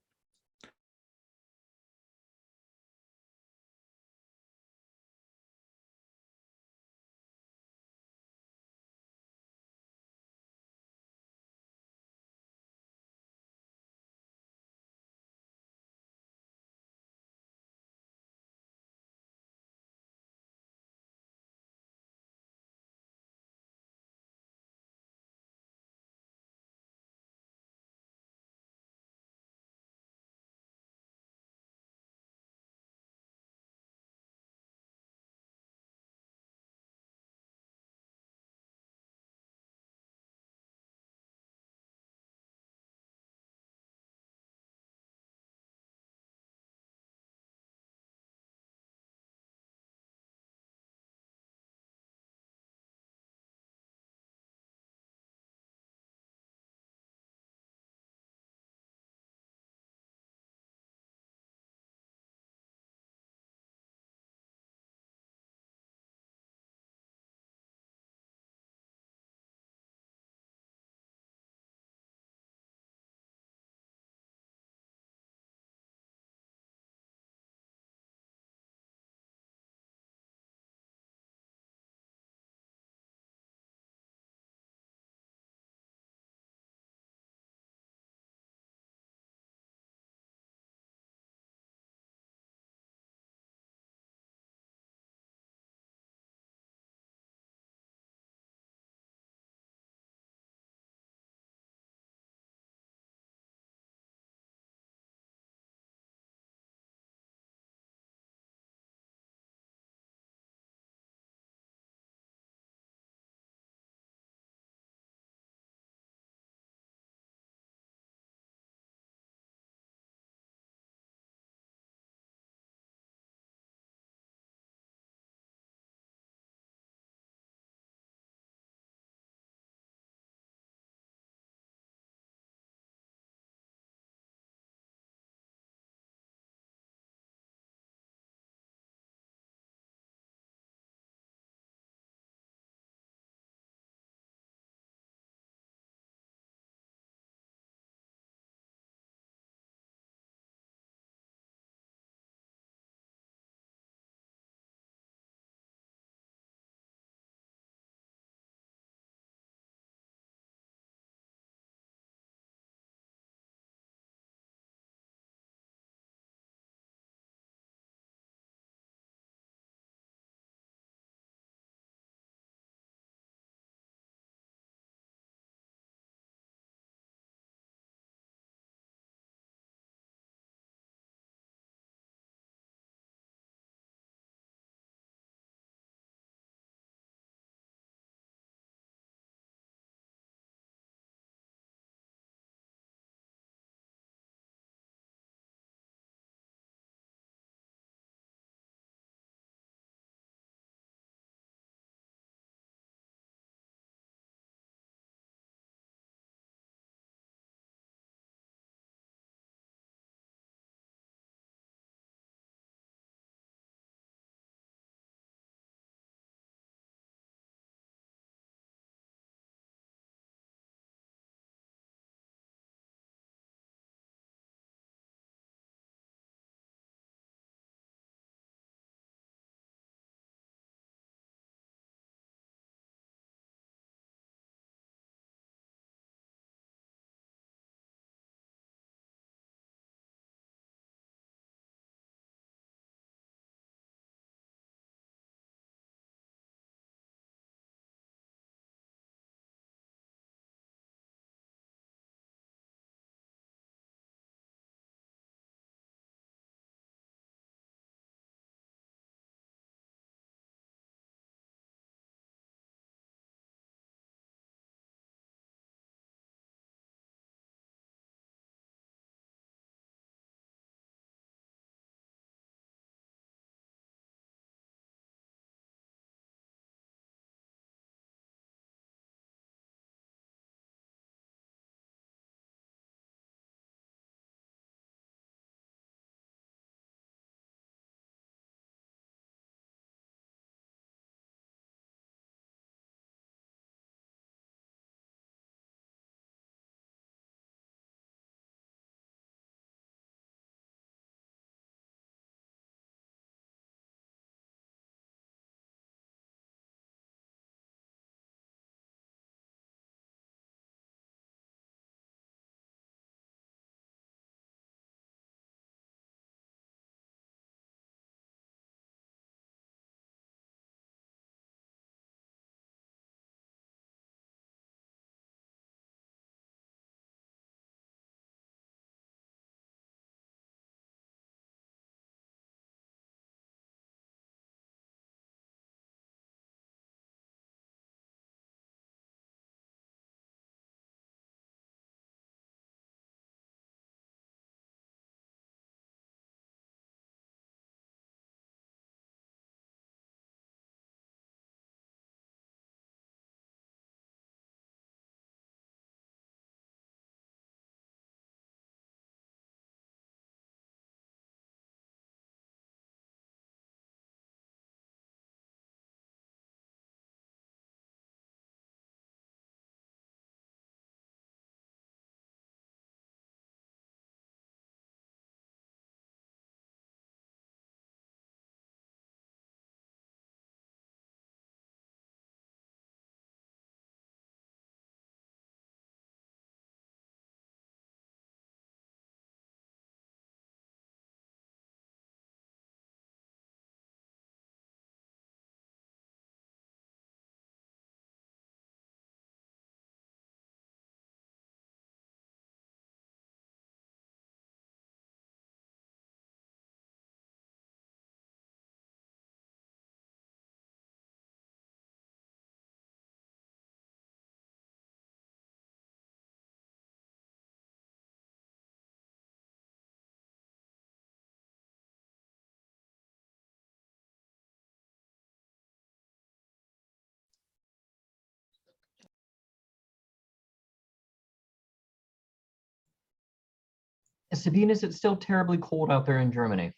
Sabine, is it still terribly cold out there in Germany?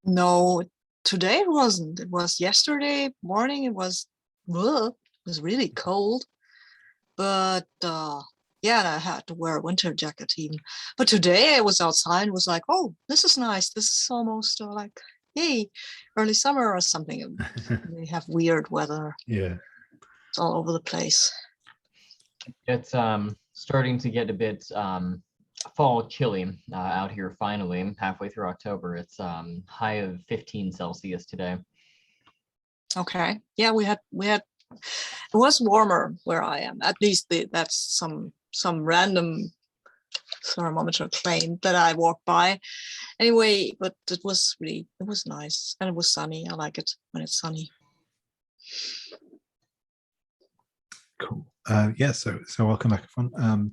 No, today it wasn't. It was yesterday morning. It was really cold. But yeah, and I had to wear a winter jacket even. But today I was outside and was like, oh, this is nice. This is almost like, hey, early summer or something. We have weird weather. Yeah. It's all over the place. It's starting to get a bit fall chilly out here finally, halfway through October. It's high of 15 Celsius today. Okay. Yeah, we had it was warmer where I am. At least that's some random thermometer claim that I walked by. Anyway, but it was nice and it was sunny. I like it when it's sunny. Cool. Yeah, so welcome back, everyone.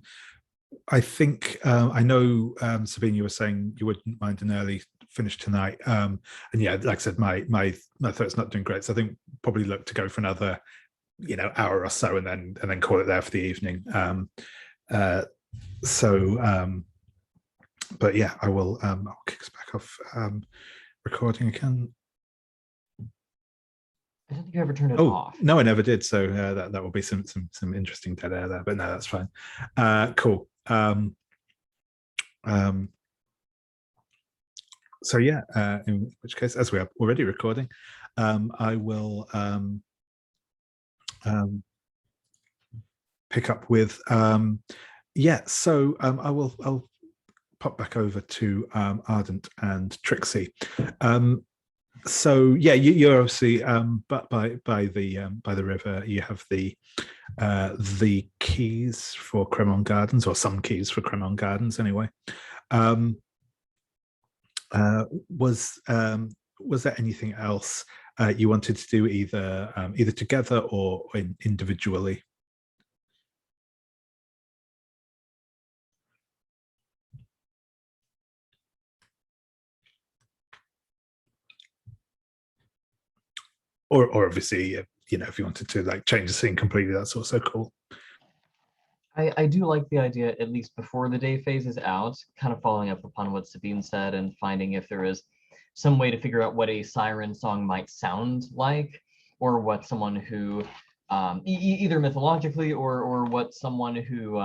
I think I know, Sabine, you were saying you wouldn't mind an early finish tonight. And yeah, like I said, my throat's not doing great, so I think probably look to go for another, hour or so, and then call it there for the evening. But yeah, I'll kick us back off recording again. I don't think you ever turned it off. No, I never did. So that will be some interesting dead air there, but no, that's fine. Cool. So yeah, in which case, as we are already recording, I will pick up with I'll pop back over to Ardent and Trixie. So yeah, you're obviously but by the river. You have the keys for Cremon Gardens, or some keys for Cremon Gardens anyway. Was there anything else you wanted to do, either together or individually? Or obviously, if you wanted to like change the scene completely, that's also cool. I do like the idea, at least before the day phase is out, kind of following up upon what Sabine said and finding if there is some way to figure out what a siren song might sound like, or what someone who either mythologically or what someone who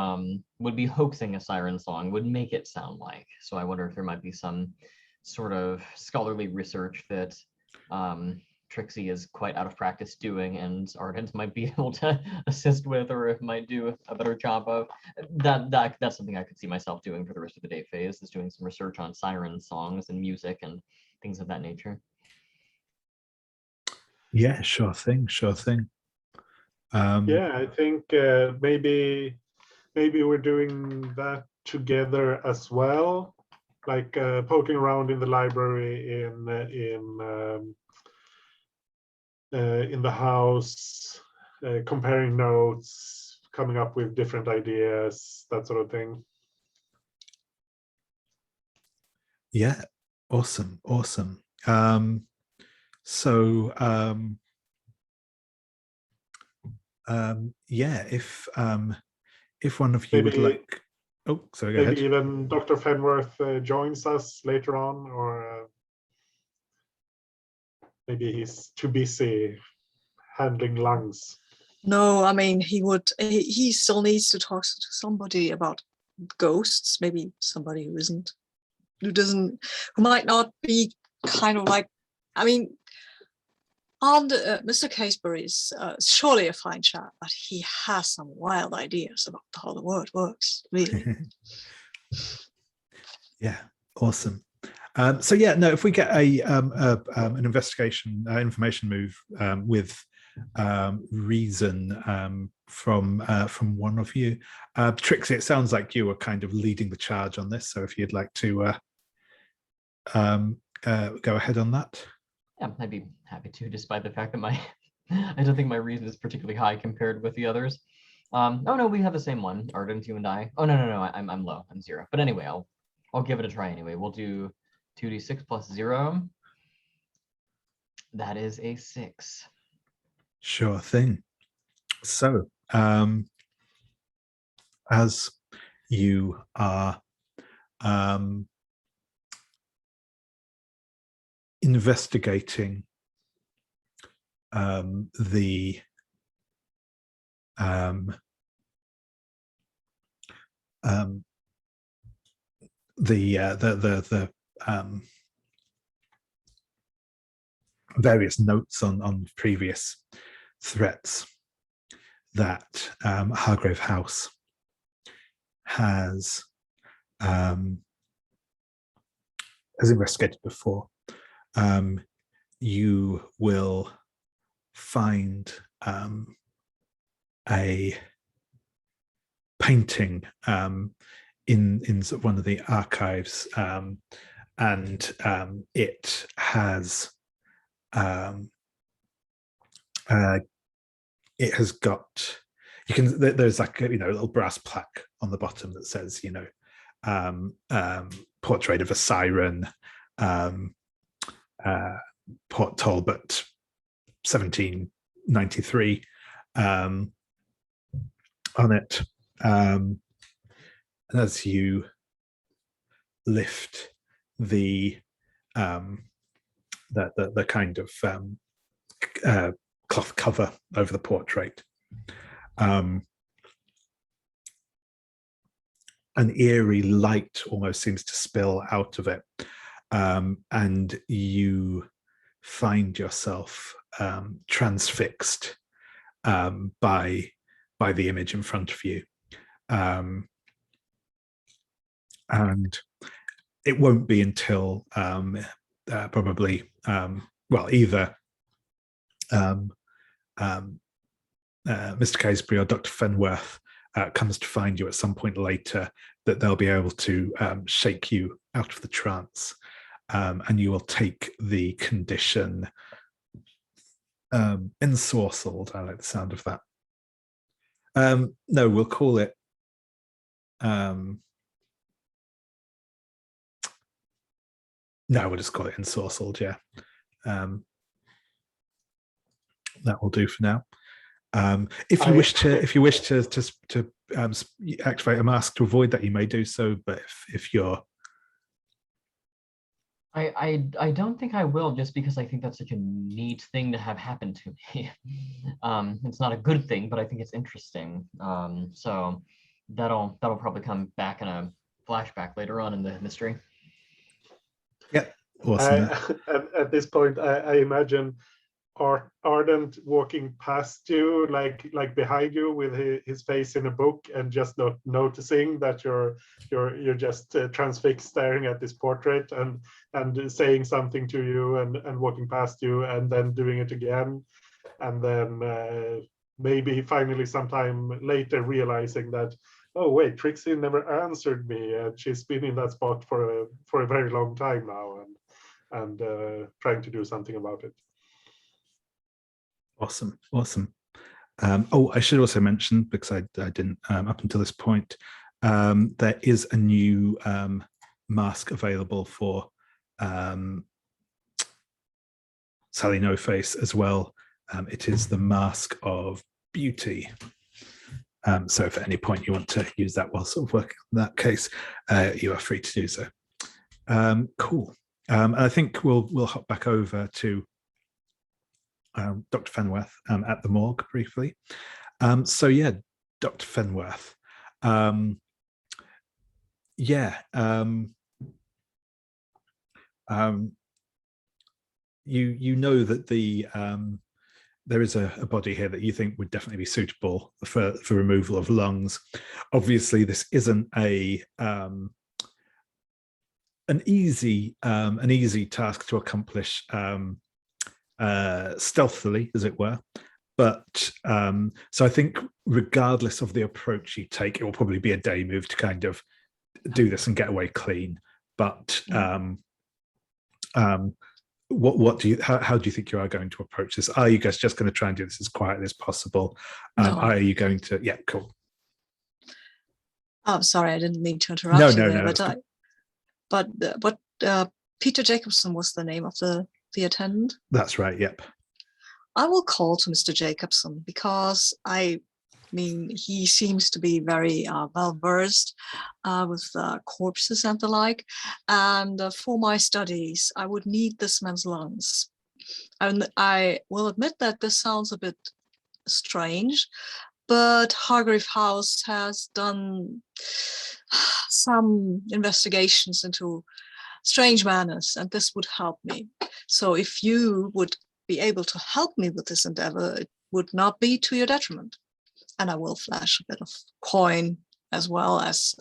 would be hoaxing a siren song would make it sound like. So I wonder if there might be some sort of scholarly research that Trixie is quite out of practice doing, and Ardent might be able to assist with, or it might do a better job of. That's something I could see myself doing for the rest of the day phase, is doing some research on siren songs and music and things of that nature. Yeah, sure thing. Yeah, I think maybe we're doing that together as well, like poking around in the library in the house, comparing notes, coming up with different ideas, that sort of thing. Yeah, awesome. Yeah, if one of you would like, sorry, go ahead. Maybe even Dr. Fenworth joins us later on, or maybe he's too busy handling lungs. No, I mean he still needs to talk to somebody about ghosts, maybe somebody who might not be kind of like, I mean, Mr. Casebury is surely a fine chap, but he has some wild ideas about how the world works, really. Yeah, awesome. So yeah, no, if we get an investigation information move with reason from one of you, Trixie, it sounds like you were kind of leading the charge on this. So if you'd like to go ahead on that. Yeah, I'd be happy to, despite the fact that I don't think my reason is particularly high compared with the others. Oh no, we have the same one, Ardent, you and I. Oh no, I'm low, I'm 0. But anyway, I'll give it a try anyway. We'll do 2d6 plus 0. That is a 6. Sure thing. So, as you are investigating the various notes on previous threats that Hargrave House has investigated before. You will find a painting in sort of one of the archives, and it has got, you can, there's like a, a little brass plaque on the bottom that says, portrait of a siren, Port Talbot, 1793, on it. And as you lift the kind of cloth cover over the portrait, an eerie light almost seems to spill out of it, and you find yourself transfixed by the image in front of you, and it won't be until probably either Mr. Casebury or Dr. Fenworth comes to find you at some point later, that they'll be able to shake you out of the trance, and you will take the condition ensorcelled. I like the sound of that. No, we'll call it no, we'll just call it ensorcelled. Yeah, that will do for now. If you wish to activate a mask to avoid that, you may do so. But if you're, I don't think I will, just because I think that's such a neat thing to have happen to me. It's not a good thing, but I think it's interesting. So that'll probably come back in a flashback later on in the mystery. Yeah, awesome. At this point, I imagine Ardent walking past you, like behind you, with his face in a book, and just not noticing that you're just transfixed, staring at this portrait, and saying something to you, and walking past you, and then doing it again, and then maybe finally sometime later realizing that, oh wait, Trixie never answered me, and she's been in that spot for a very long time now, and trying to do something about it. Awesome. I should also mention, because I didn't up until this point, there is a new mask available for Sally No Face as well. It is the Mask of Beauty. So if at any point you want to use that while sort of working on that case, you are free to do so. Cool. And I think we'll hop back over to Dr. Fenworth at the morgue briefly. So yeah, Dr. Fenworth. You know that there is a body here that you think would definitely be suitable for removal of lungs. Obviously, this isn't an easy task to accomplish stealthily, as it were. But so I think regardless of the approach you take, it will probably be a day move to kind of do this and get away clean. But what do you, how do you think you are going to approach this? Are you guys just going to try and do this as quietly as possible? No. Are you going to, yeah, cool. Oh, sorry, I didn't mean to interrupt you there, but Peter Jacobson was the name of the attendant. That's right, yep. I will call to Mr. Jacobson, because I mean, he seems to be very well versed with corpses and the like. And for my studies, I would need this man's lungs. And I will admit that this sounds a bit strange, but Hargrave House has done some investigations into strange manners, and this would help me. So if you would be able to help me with this endeavor, it would not be to your detriment. And I will flash a bit of coin as well as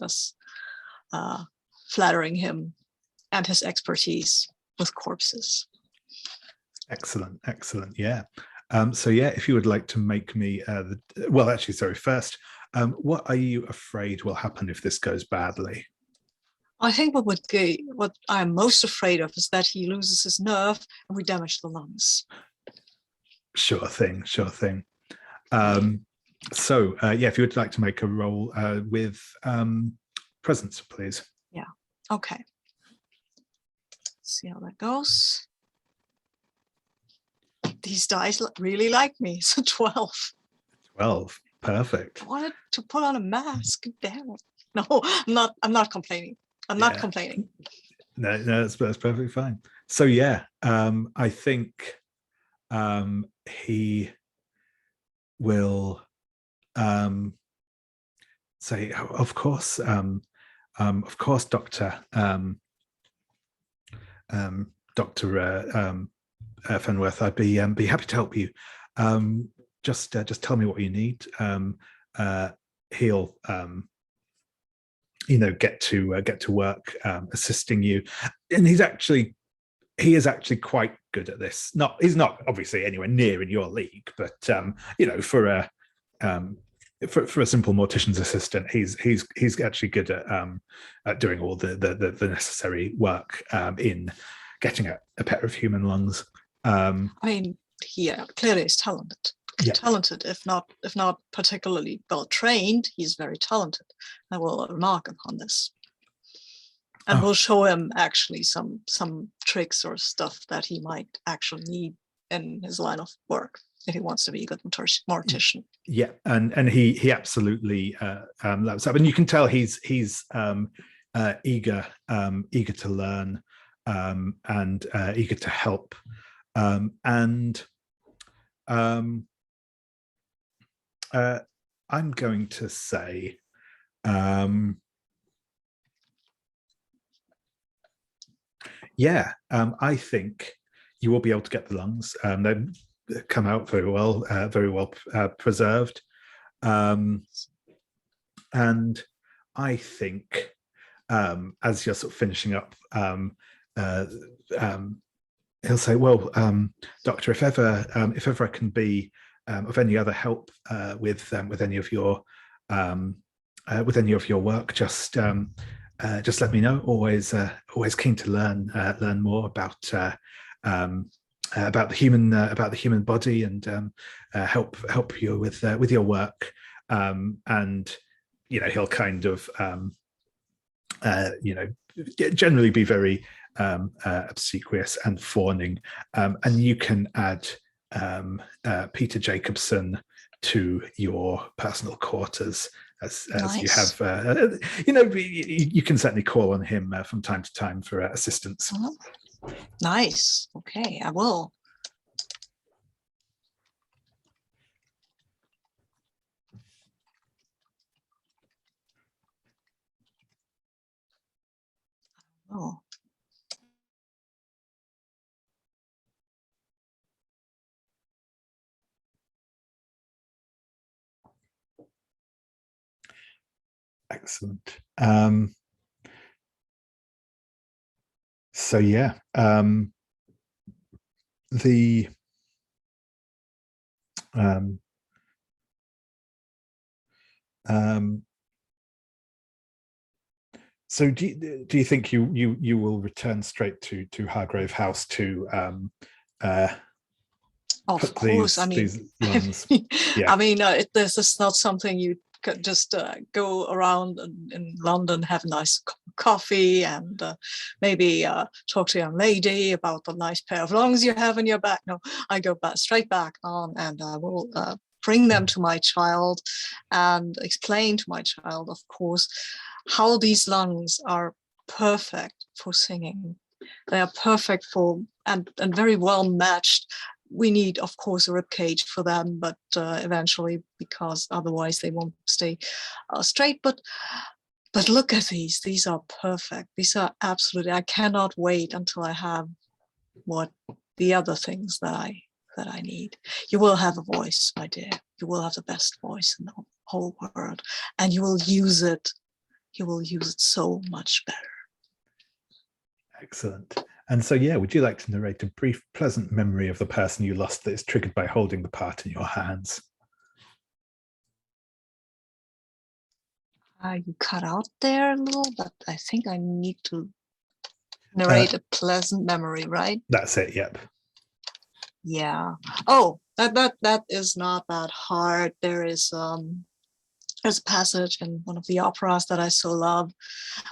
flattering him and his expertise with corpses. Excellent, excellent. Yeah. So yeah, if you would like to make me first, what are you afraid will happen if this goes badly? I think what I'm most afraid of is that he loses his nerve and we damage the lungs. Sure thing, sure thing. If you would like to make a roll with presence, please. Yeah, okay. See how that goes. These dice really like me. It's a 12. 12, perfect. I wanted to put on a mask. Damn it. No, I'm not complaining. I'm not complaining. No, that's perfectly fine. So yeah, I think he will say, of course, Doctor Fenworth, I'd be happy to help you. Just tell me what you need. He'll get to work assisting you, and he is actually quite good at this. He's not obviously anywhere near in your league, but for a simple mortician's assistant, he's actually good at doing all the necessary work in getting a pair of human lungs. I mean, he clearly is talented. Yeah. Talented, if not particularly well trained, he's very talented. I will remark upon this, and we'll show him actually some tricks or stuff that he might actually need in his line of work if he wants to be a good mortician. Yeah, and he absolutely loves that, and you can tell he's eager to learn and eager to help, I'm going to say I think you will be able to get the lungs. They come out very well preserved, and I think as you're sort of finishing up, he'll say, "Well, Doctor, if ever I can be of any other help with any of your work, just let me know. Always keen to learn more about the human body and help you with your work." And he'll kind of generally be very obsequious and fawning, and you can add Peter Jacobson to your personal quarters as nice. You have you can certainly call on him from time to time for assistance. Nice. Okay, I will. Oh. Excellent. So yeah, so do you think you will return straight to Hargrave House to of course, these lungs? Yeah. I mean, this is not something you could just go around in London, have a nice coffee, and maybe talk to a young lady about the nice pair of lungs you have in your back. No, I go straight back on, and I will bring them to my child and explain to my child, of course, how these lungs are perfect for singing. They are perfect for and very well matched. We need, of course, a rib cage for them, but eventually, because otherwise they won't stay straight. But look at these. These are perfect. These are absolutely. I cannot wait until I have what the other things that I need. You will have a voice, my dear. You will have the best voice in the whole world, and you will use it. You will use it so much better. Excellent. And so, yeah, would you like to narrate a brief, pleasant memory of the person you lost that is triggered by holding the part in your hands? You cut out there a little, but I think I need to narrate a pleasant memory, right? That's it. Yep. Yeah. Oh, that is not that hard. There's a passage in one of the operas that I so love,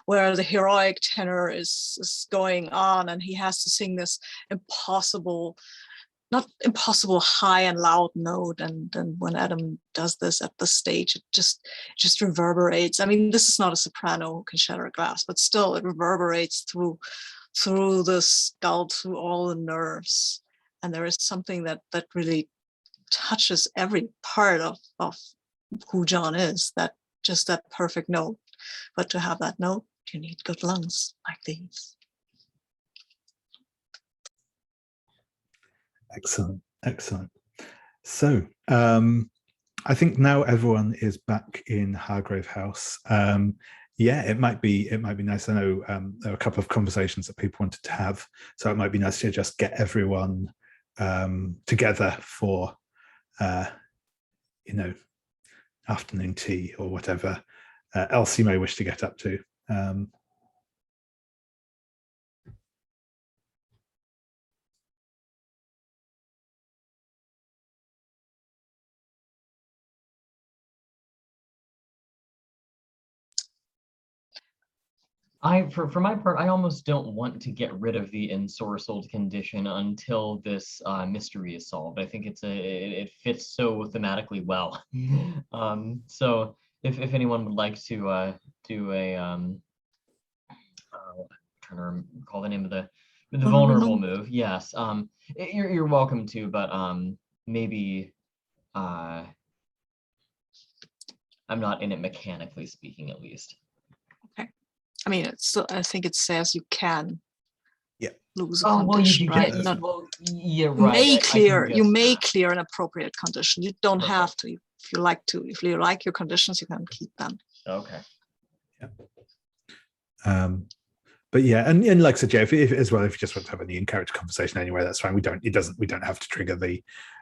where the heroic tenor is going on, and he has to sing this not impossible high and loud note, and when Adam does this at the stage, it just reverberates. I mean, this is not a soprano who can shatter glass, but still it reverberates through the skull, through all the nerves, and there is something that really touches every part of who John is, that perfect note. But to have that note, you need good lungs like these. Excellent. So I think now everyone is back in Hargrave House. Yeah, it might be nice. I know there are a couple of conversations that people wanted to have, so it might be nice to just get everyone together for afternoon tea or whatever else you may wish to get up to. For my part, I almost don't want to get rid of the ensorcelled condition until this mystery is solved. I think it fits so thematically well. So if anyone would like to do a I'm trying to recall the name of the vulnerable move, yes, you're welcome to, but maybe I'm not in it mechanically speaking, at least. I mean, I think it says you can lose a well, condition, right? Yeah, right. You may clear an appropriate condition. You don't have to. If you like to, if you like your conditions, you can keep them. Okay. Yeah. But yeah, and like I said, if as well, if you just want to have an in-character conversation anyway, that's fine. We don't have to trigger the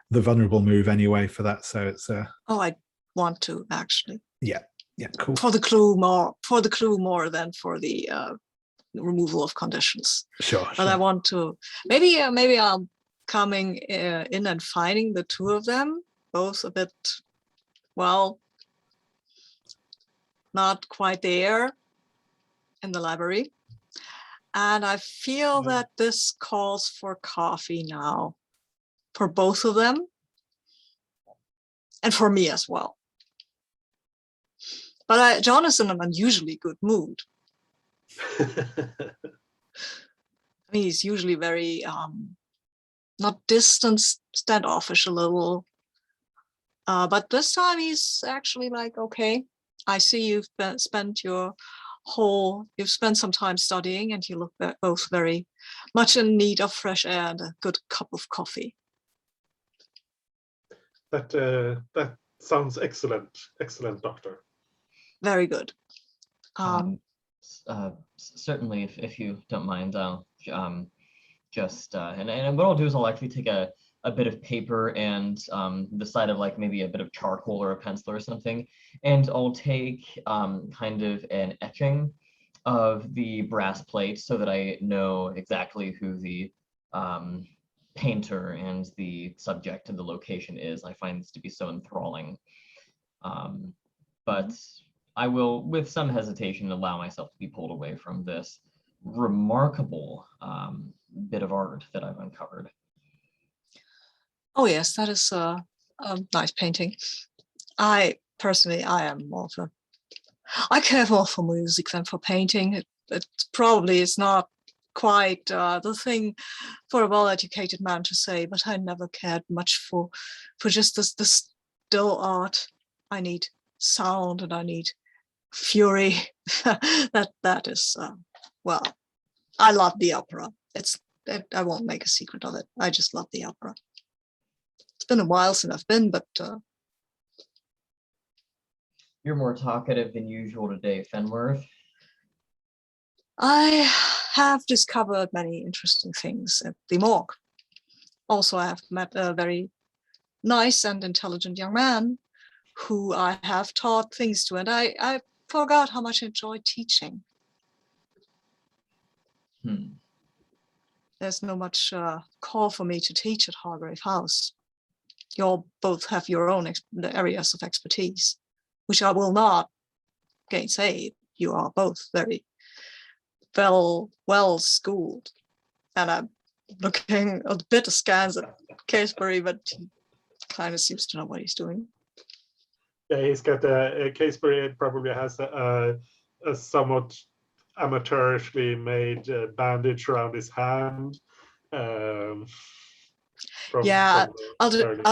vulnerable move anyway for that. So it's Oh, I want to actually. Yeah, cool. For the clue more than for the removal of conditions. Sure. But I want to maybe I'm coming in and finding the two of them both a bit, well, not quite there in the library, and I feel that this calls for coffee now for both of them and for me as well. But John is in an unusually good mood. I mean, he's usually very not distant, standoffish a little. But this time he's actually like, okay, I see you've spent some time studying, and you look both very much in need of fresh air and a good cup of coffee. That sounds excellent, Doctor. Very good. Certainly, if you don't mind, I'll just and what I'll do is I'll actually take a bit of paper and the side of like maybe a bit of charcoal or a pencil or something, and I'll take kind of an etching of the brass plate so that I know exactly who the painter and the subject and the location is. I find this to be so enthralling. But I will, with some hesitation, allow myself to be pulled away from this remarkable bit of art that I've uncovered. Oh yes, that is a Nice painting. I am more of a, I care more for music than for painting. It probably is not quite the thing for a well-educated man to say, but I never cared much for just this still art. I need sound and I need fury. that is well, I love the opera. I won't make a secret of it. I just love the opera. It's been a while since I've been, but You're more talkative than usual today, Fenworth. I have discovered many interesting things at the morgue. Also, I have met a very nice and intelligent young man who I have taught things to, and I forgot how much I enjoy teaching. There's no much call for me to teach at Hargrave House. You all both have your own areas of expertise, which I will not gainsay. You are both very well schooled, and I'm looking a bit askance at Casebury, but he kind of seems to know what he's doing. Yeah, he's got a Casebury probably has a somewhat amateurishly made bandage around his hand. I'll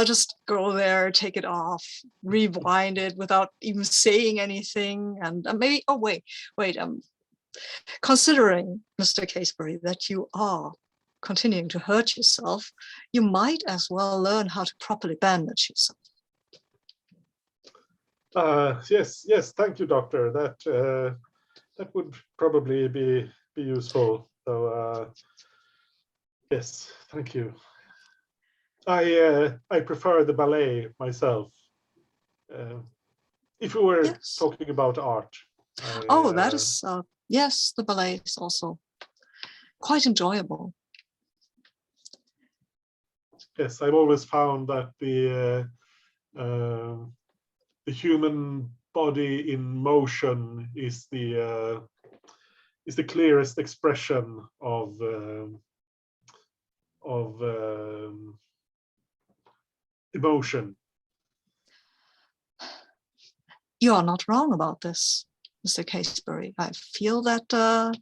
just go there, take it off, rewind it without even saying anything, and maybe. Oh wait. Considering, Mr. Casebury, that you are continuing to hurt yourself, you might as well learn how to properly bandage yourself. Yes. Thank you, Doctor. That would probably be useful. So yes, thank you. I prefer the ballet myself. If we were talking about art. That is yes, the ballet is also quite enjoyable. Yes, I've always found that the human body in motion is the clearest expression of emotion. You are not wrong about this, Mr. Casebury. I feel that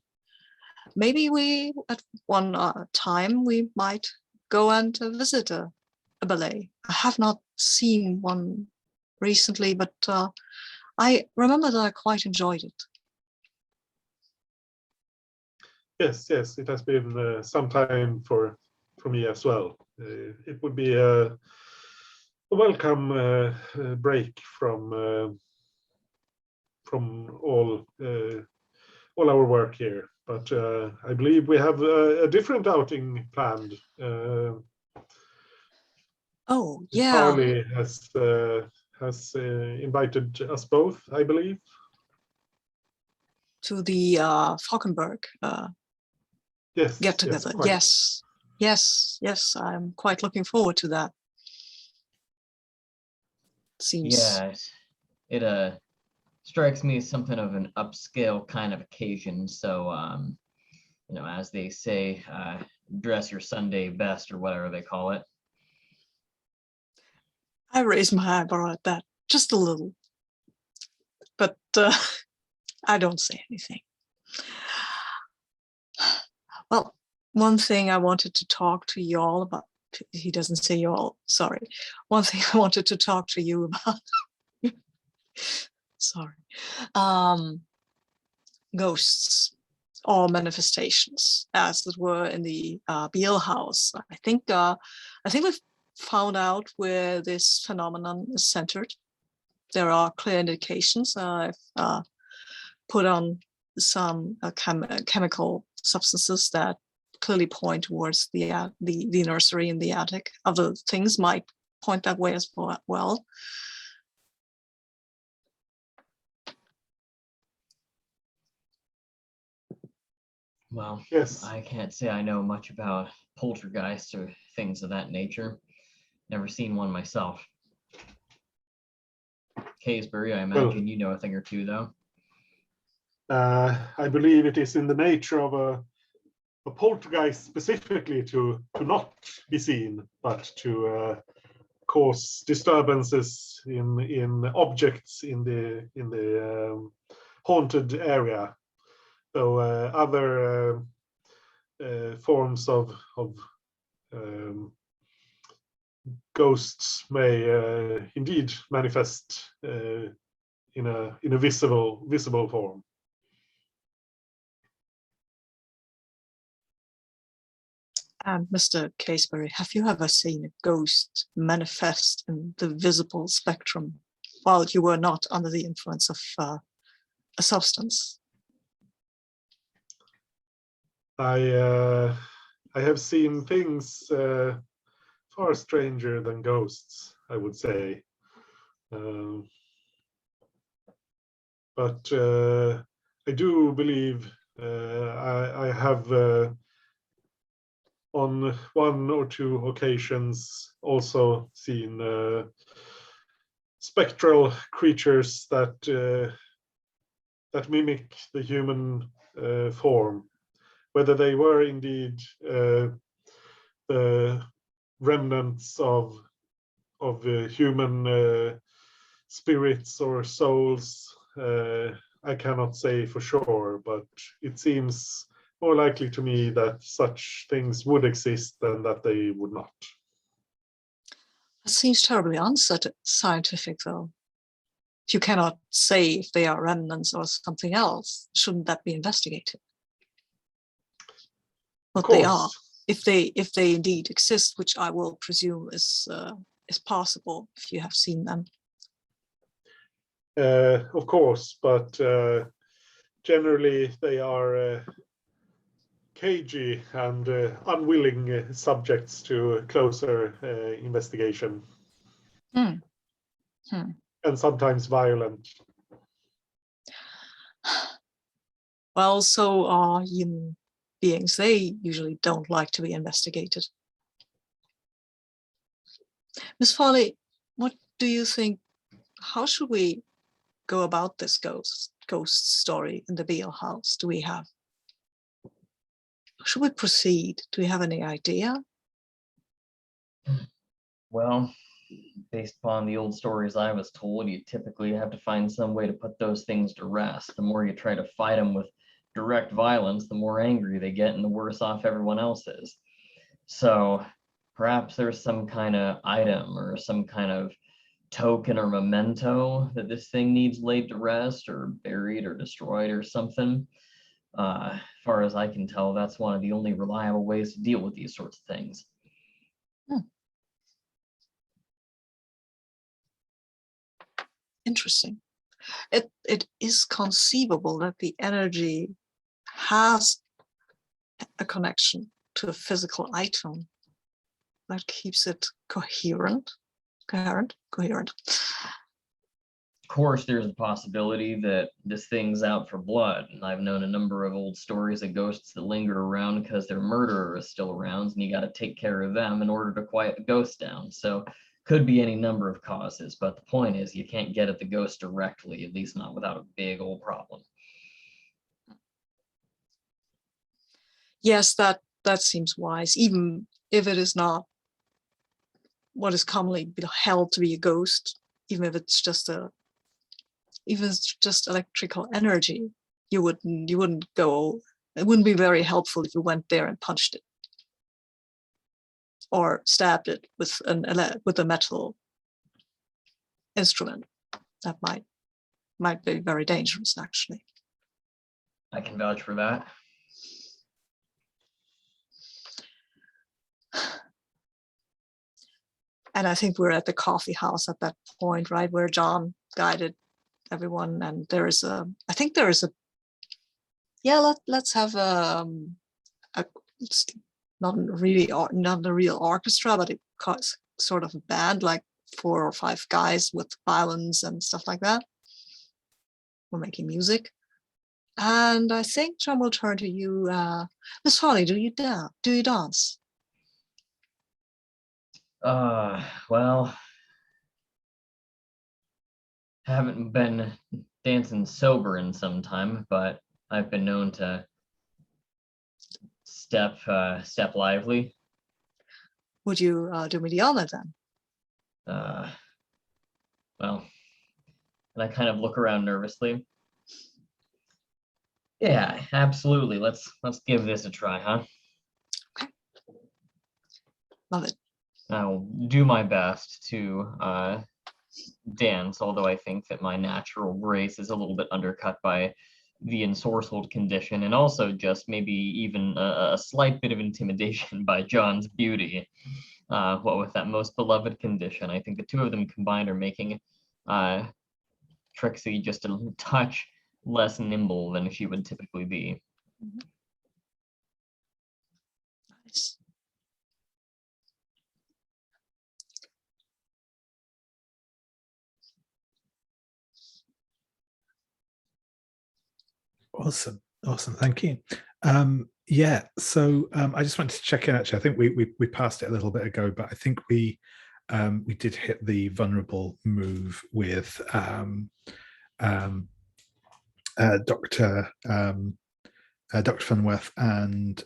maybe we, at one time, we might go and visit a ballet. I have not seen one recently, but I remember that I quite enjoyed it. Yes, it has been some time for me as well. It would be a welcome break from all our work here. But I believe we have a different outing planned. Charlie has invited us both, I believe, to the Falkenberg get together. Yes, I'm quite looking forward to that. Seems. Yes, it strikes me as something of an upscale kind of occasion. So, as they say, dress your Sunday best, or whatever they call it. I raised my eyebrow at that just a little, but I don't say anything. Well, one thing I wanted to talk to y'all about, he doesn't say y'all, sorry. One thing I wanted to talk to you about, sorry, ghosts or manifestations, as it were, in the Beale House. I think we've found out where this phenomenon is centered. There are clear indications. I've put on some chemical substances that clearly point towards the nursery in the attic. Other things might point that way as well. Well, yes. I can't say I know much about poltergeists or things of that nature. Never seen one myself. Casebury, I imagine you know a thing or two, though. I believe it is in the nature of a poltergeist specifically to not be seen, but to cause disturbances in objects in the haunted area. So other forms of ghosts may indeed manifest in a visible form. And Mr. Caseberry, have you ever seen a ghost manifest in the visible spectrum while you were not under the influence of a substance? I have seen things far stranger than ghosts, I would say. But I do believe I have on one or two occasions also seen spectral creatures that mimic the human form. Whether they were indeed the remnants of human spirits or souls, I cannot say for sure, but it seems more likely to me that such things would exist than that they would not. That seems terribly unscientific, though. If you cannot say if they are remnants or something else, shouldn't that be investigated? What they are, if they indeed exist, which I will presume is possible if you have seen them. Of course, but generally they are cagey and unwilling subjects to closer investigation. And sometimes violent. Well, so are human beings. They usually don't like to be investigated. Miss Farley, what do you think? How should we go about this ghost story in the Beale house? Should we proceed? Do we have any idea? Well, based upon the old stories I was told, you typically have to find some way to put those things to rest. The more you try to fight them with direct violence, the more angry they get and the worse off everyone else is. So perhaps there's some kind of item or some kind of token or memento that this thing needs laid to rest or buried or destroyed or something. As far as I can tell, that's one of the only reliable ways to deal with these sorts of things. Interesting. It is conceivable that the energy has a connection to a physical item that keeps it coherent. Of course, there's a possibility that this thing's out for blood, and I've known a number of old stories of ghosts that lingered around because their murderer is still around, and you got to take care of them in order to quiet the ghost down. So could be any number of causes, but the point is you can't get at the ghost directly, at least not without a big old problem. Yes, that seems wise, even if it is not what is commonly held to be a ghost, even if it's just electrical energy. You wouldn't go. It wouldn't be very helpful if you went there and punched it or stabbed it with a metal instrument. That might be very dangerous, actually. I can vouch for that. And I think we're at the coffee house at that point, right, where John guided everyone. And let's have it's not a real orchestra, but it sort of a band, like 4 or 5 guys with violins and stuff like that. We're making music. And I think John will turn to you. Miss Farley, do you dance? Well, haven't been dancing sober in some time, but I've been known to step lively. Would you do me the honor then? Well, and I kind of look around nervously. Yeah, absolutely. Let's give this a try, huh? Okay. Love it. I'll do my best to dance, although I think that my natural grace is a little bit undercut by the ensorcelled condition, and also just maybe even a slight bit of intimidation by John's beauty. What with that most beloved condition, I think the two of them combined are making Trixie just a touch less nimble than she would typically be. Nice. Awesome. Thank you. Yeah, so I just wanted to check in. Actually, I think we passed it a little bit ago, but I think we did hit the vulnerable move with Dr. Dr. Fenworth and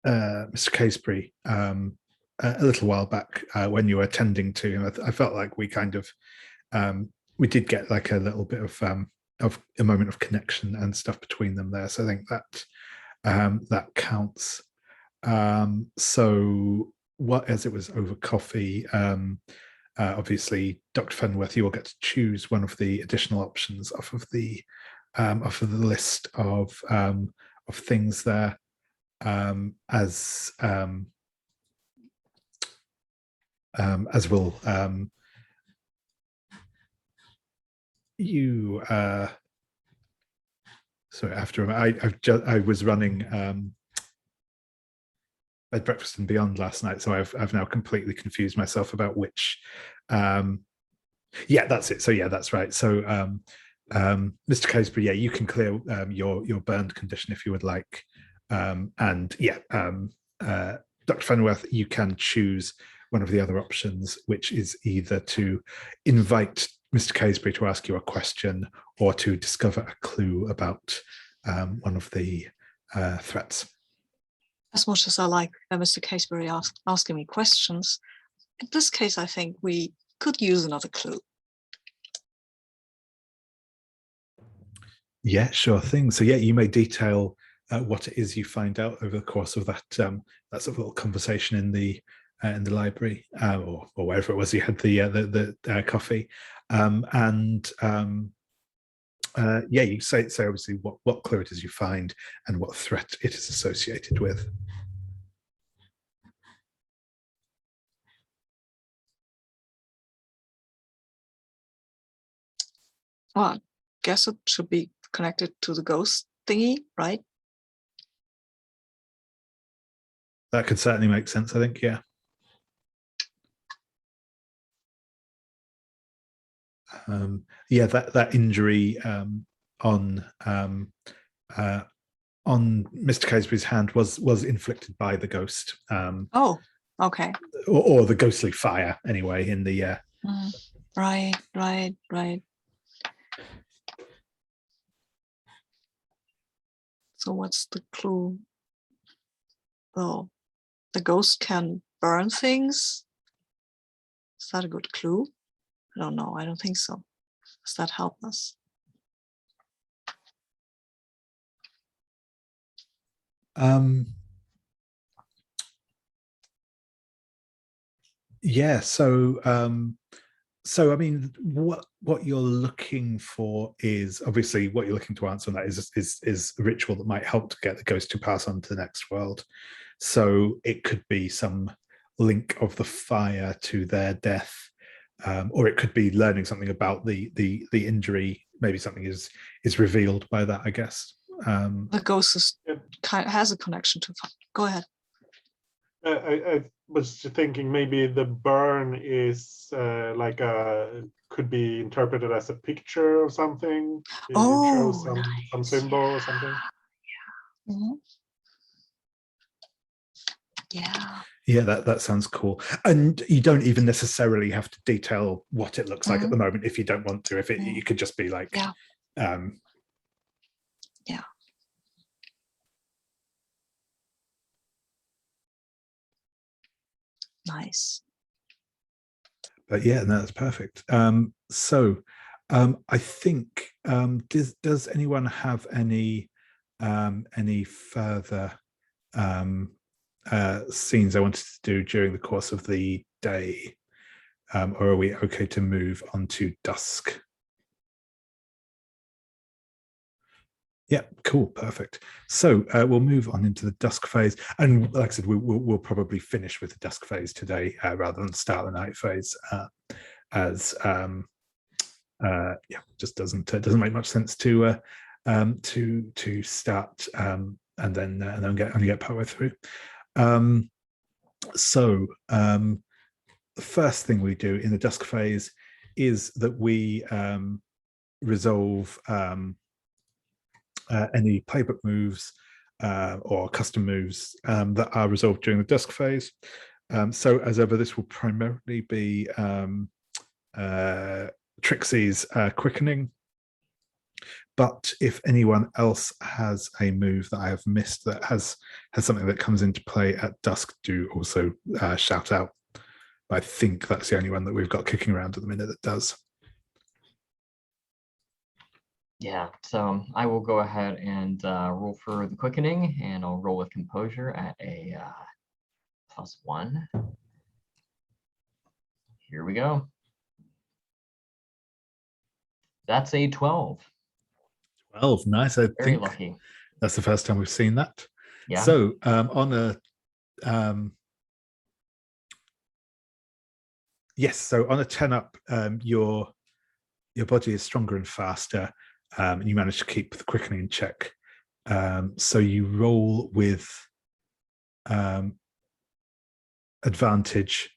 Mr. Casebury a little while back when you were attending to him. I felt like we kind of we did get like a little bit of a moment of connection and stuff between them there. So I think that that counts. So what, as it was over coffee, obviously, Dr. Fenworth, you will get to choose one of the additional options off of the list of things there, as will you. Sorry, after I was running Bed, Breakfast and Beyond last night, so I've now completely confused myself about which. Yeah, that's it. So yeah, that's right. So Mr. Casebury, yeah, you can clear your burned condition if you would like, and yeah, Dr. Fenworth, you can choose one of the other options, which is either to invite Mr. Casebury to ask you a question or to discover a clue about one of the threats. As much as I like Mr. Casebury asking me questions, in this case, I think we could use another clue. Yeah, sure thing. So yeah, you may detail what it is you find out over the course of that that sort of little conversation in the library or wherever it was you had the coffee, and yeah, you say obviously what clue it is you find and what threat it is associated with. Well, I guess it should be connected to the ghost thingy, right? That could certainly make sense, I think, yeah. Yeah, that injury on Mr. Casebury's hand was inflicted by the ghost. Oh, okay. Or the ghostly fire, anyway, in the... Right. So what's the clue? Oh, the ghost can burn things? Is that a good clue? I don't know. I don't think so. Does that help us? Yeah, so I mean, what you're looking for is obviously what you're looking to answer on that is a ritual that might help to get the ghost to pass on to the next world. So it could be some link of the fire to their death, or it could be learning something about the injury. Maybe something is revealed by that, I guess. The ghost has a connection to fire. Go ahead. I was thinking maybe the burn is like could be interpreted as a picture or something. It shows some symbol or something. Yeah. Mm-hmm. Yeah. Yeah, that sounds cool. And you don't even necessarily have to detail what it looks like at the moment if you don't want to. If it, you could just be like, yeah. Nice. But yeah, no, that's perfect. So I think does anyone have any further scenes I wanted to do during the course of the day, or are we okay to move on to dusk? Yeah, cool, perfect. So we'll move on into the dusk phase, and like I said, we'll probably finish with the dusk phase today rather than start the night phase, as yeah, just doesn't make much sense to start and then get partway through. So the first thing we do in the dusk phase is that we resolve any playbook moves or custom moves that are resolved during the dusk phase. So as ever, this will primarily be Trixie's quickening. But if anyone else has a move that I have missed that has something that comes into play at dusk, do also shout out. I think that's the only one that we've got kicking around at the minute that does. Yeah, so I will go ahead and roll for the quickening, and I'll roll with composure at a +1. Here we go. That's a 12. 12, nice. I Very think lucky. that's the first time we've seen that. Yeah. So on a yes, so on a 10 up, your body is stronger and faster, and you manage to keep the quickening in check. So you roll with advantage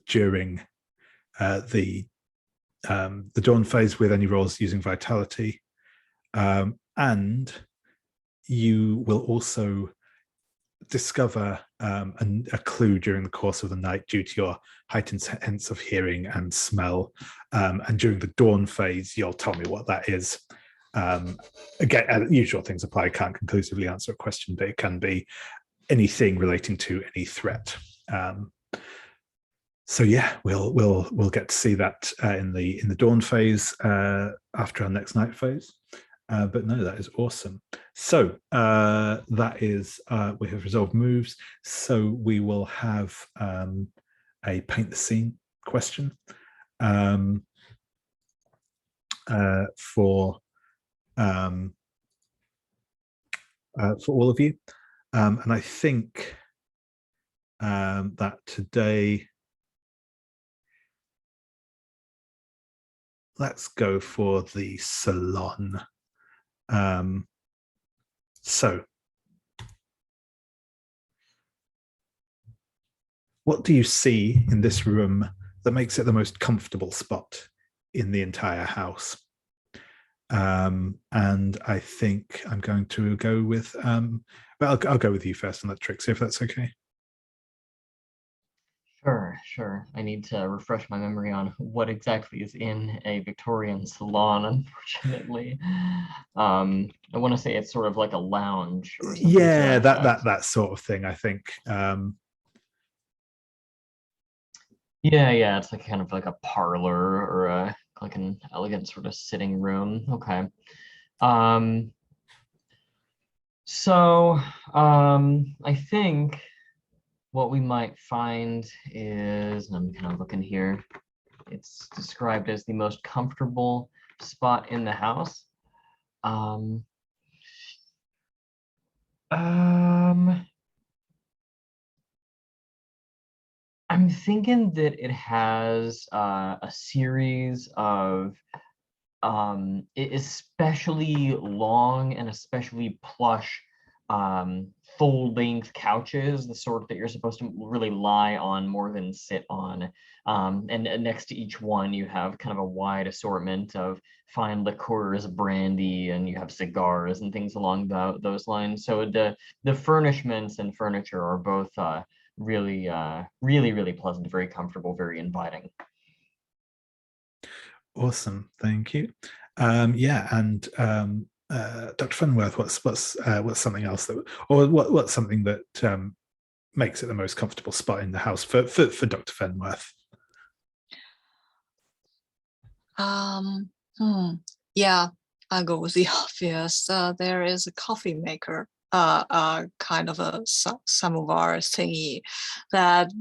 during the dawn phase with any rolls using vitality, and you will also discover a clue during the course of the night due to your heightened sense of hearing and smell. And during the dawn phase, you'll tell me what that is. Again, usual things apply. I can't conclusively answer a question, but it can be anything relating to any threat. So yeah, we'll get to see that in the dawn phase after our next night phase. But no, that is awesome. So that is we have resolved moves. So we will have a paint the scene question for all of you, and I think that today. Let's go for the salon. So, what do you see in this room that makes it the most comfortable spot in the entire house? And I think I'm going to go with, well, I'll go with you first on that, Trixie, if that's okay. Sure. I need to refresh my memory on what exactly is in a Victorian salon, unfortunately. I want to say it's sort of like a lounge or something. Yeah, that sort of thing, I think. Yeah, it's like kind of like a parlor or like an elegant sort of sitting room. Okay. So I think what we might find is, and I'm kind of looking here, it's described as the most comfortable spot in the house. I'm thinking that it has a series of especially long and especially plush full-length couches, the sort that you're supposed to really lie on more than sit on. And next to each one, you have kind of a wide assortment of fine liqueurs, brandy, and you have cigars and things along those lines. So the furnishments and furniture are both really pleasant, very comfortable, very inviting. Awesome, thank you. Yeah, and Dr. Fenworth, what's something else that, or what's something that makes it the most comfortable spot in the house for Dr. Fenworth? Yeah, I'll go with the obvious. There is a coffee maker, kind of a samovar thingy that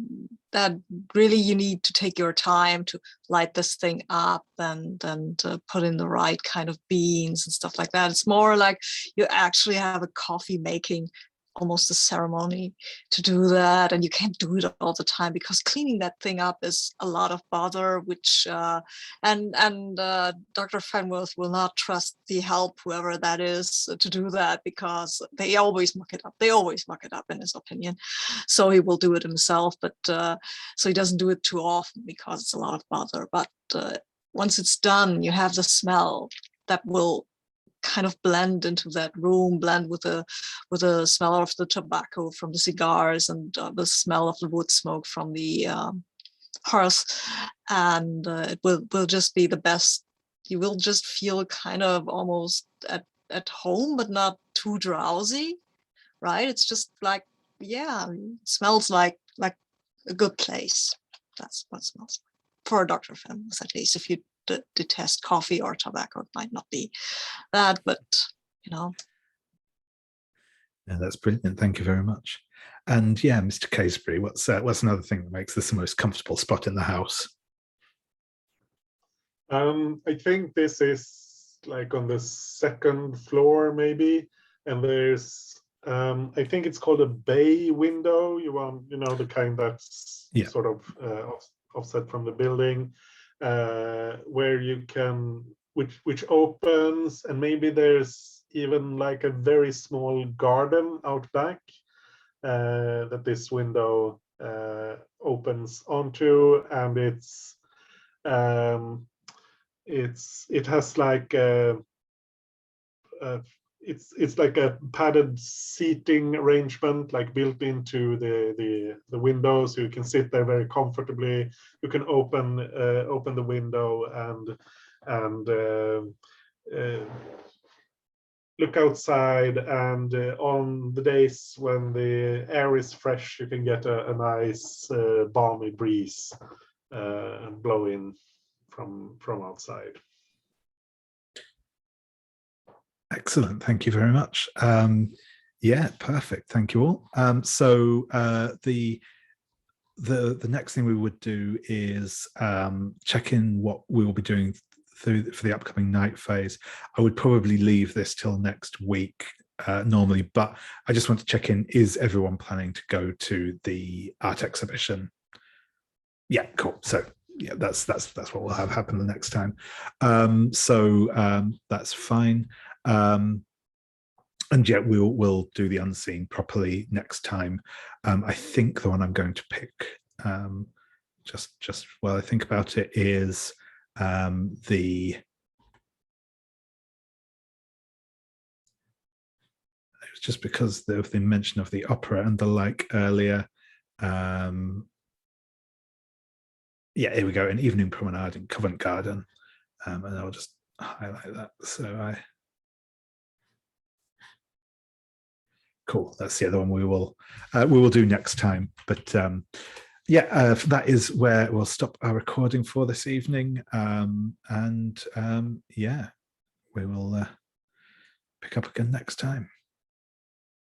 really you need to take your time to light this thing up and put in the right kind of beans and stuff like that. It's more like you actually have a coffee making, almost a ceremony to do that, and you can't do it all the time because cleaning that thing up is a lot of bother, which Dr. Fenworth will not trust the help, whoever that is, to do that, because they always muck it up. They always muck it up, in his opinion. So he will do it himself, but so he doesn't do it too often because it's a lot of bother. But once it's done, you have the smell that will kind of blend into that room, blend with the smell of the tobacco from the cigars and the smell of the wood smoke from the hearth, and it will just be the best. You will just feel kind of almost at home, but not too drowsy, right? It's just like, yeah, it smells like a good place. That's what it smells like for Dr. Fenworth, at least. If you detest coffee or tobacco, it might not be that, but Yeah, that's brilliant. Thank you very much. And yeah, Mr. Casebury, what's another thing that makes this the most comfortable spot in the house? I think this is like on the second floor, maybe, and there's I think it's called a bay window. You know, the kind that's sort of offset from the building, where you can, which opens, and maybe there's even like a very small garden out back that this window opens onto, and it has like it's like a padded seating arrangement, like built into the window, so you can sit there very comfortably. You can open the window and look outside, and on the days when the air is fresh, you can get a nice balmy breeze blowing from outside. Excellent. Thank you very much. Yeah, perfect. Thank you all. So the next thing we would do is check in what we will be doing for the upcoming night phase. I would probably leave this till next week normally, but I just want to check in. Is everyone planning to go to the art exhibition? Yeah, cool. So yeah, that's what we'll have happen the next time. So that's fine. And yet we'll do the unseen properly next time. I think the one I'm going to pick, just while I think about it, is just because of the mention of the opera and the like earlier. Yeah, here we go, an evening promenade in Covent Garden, and I'll just highlight that. So cool. That's the other one we will do next time. But yeah, that is where we'll stop our recording for this evening. And yeah, we will pick up again next time.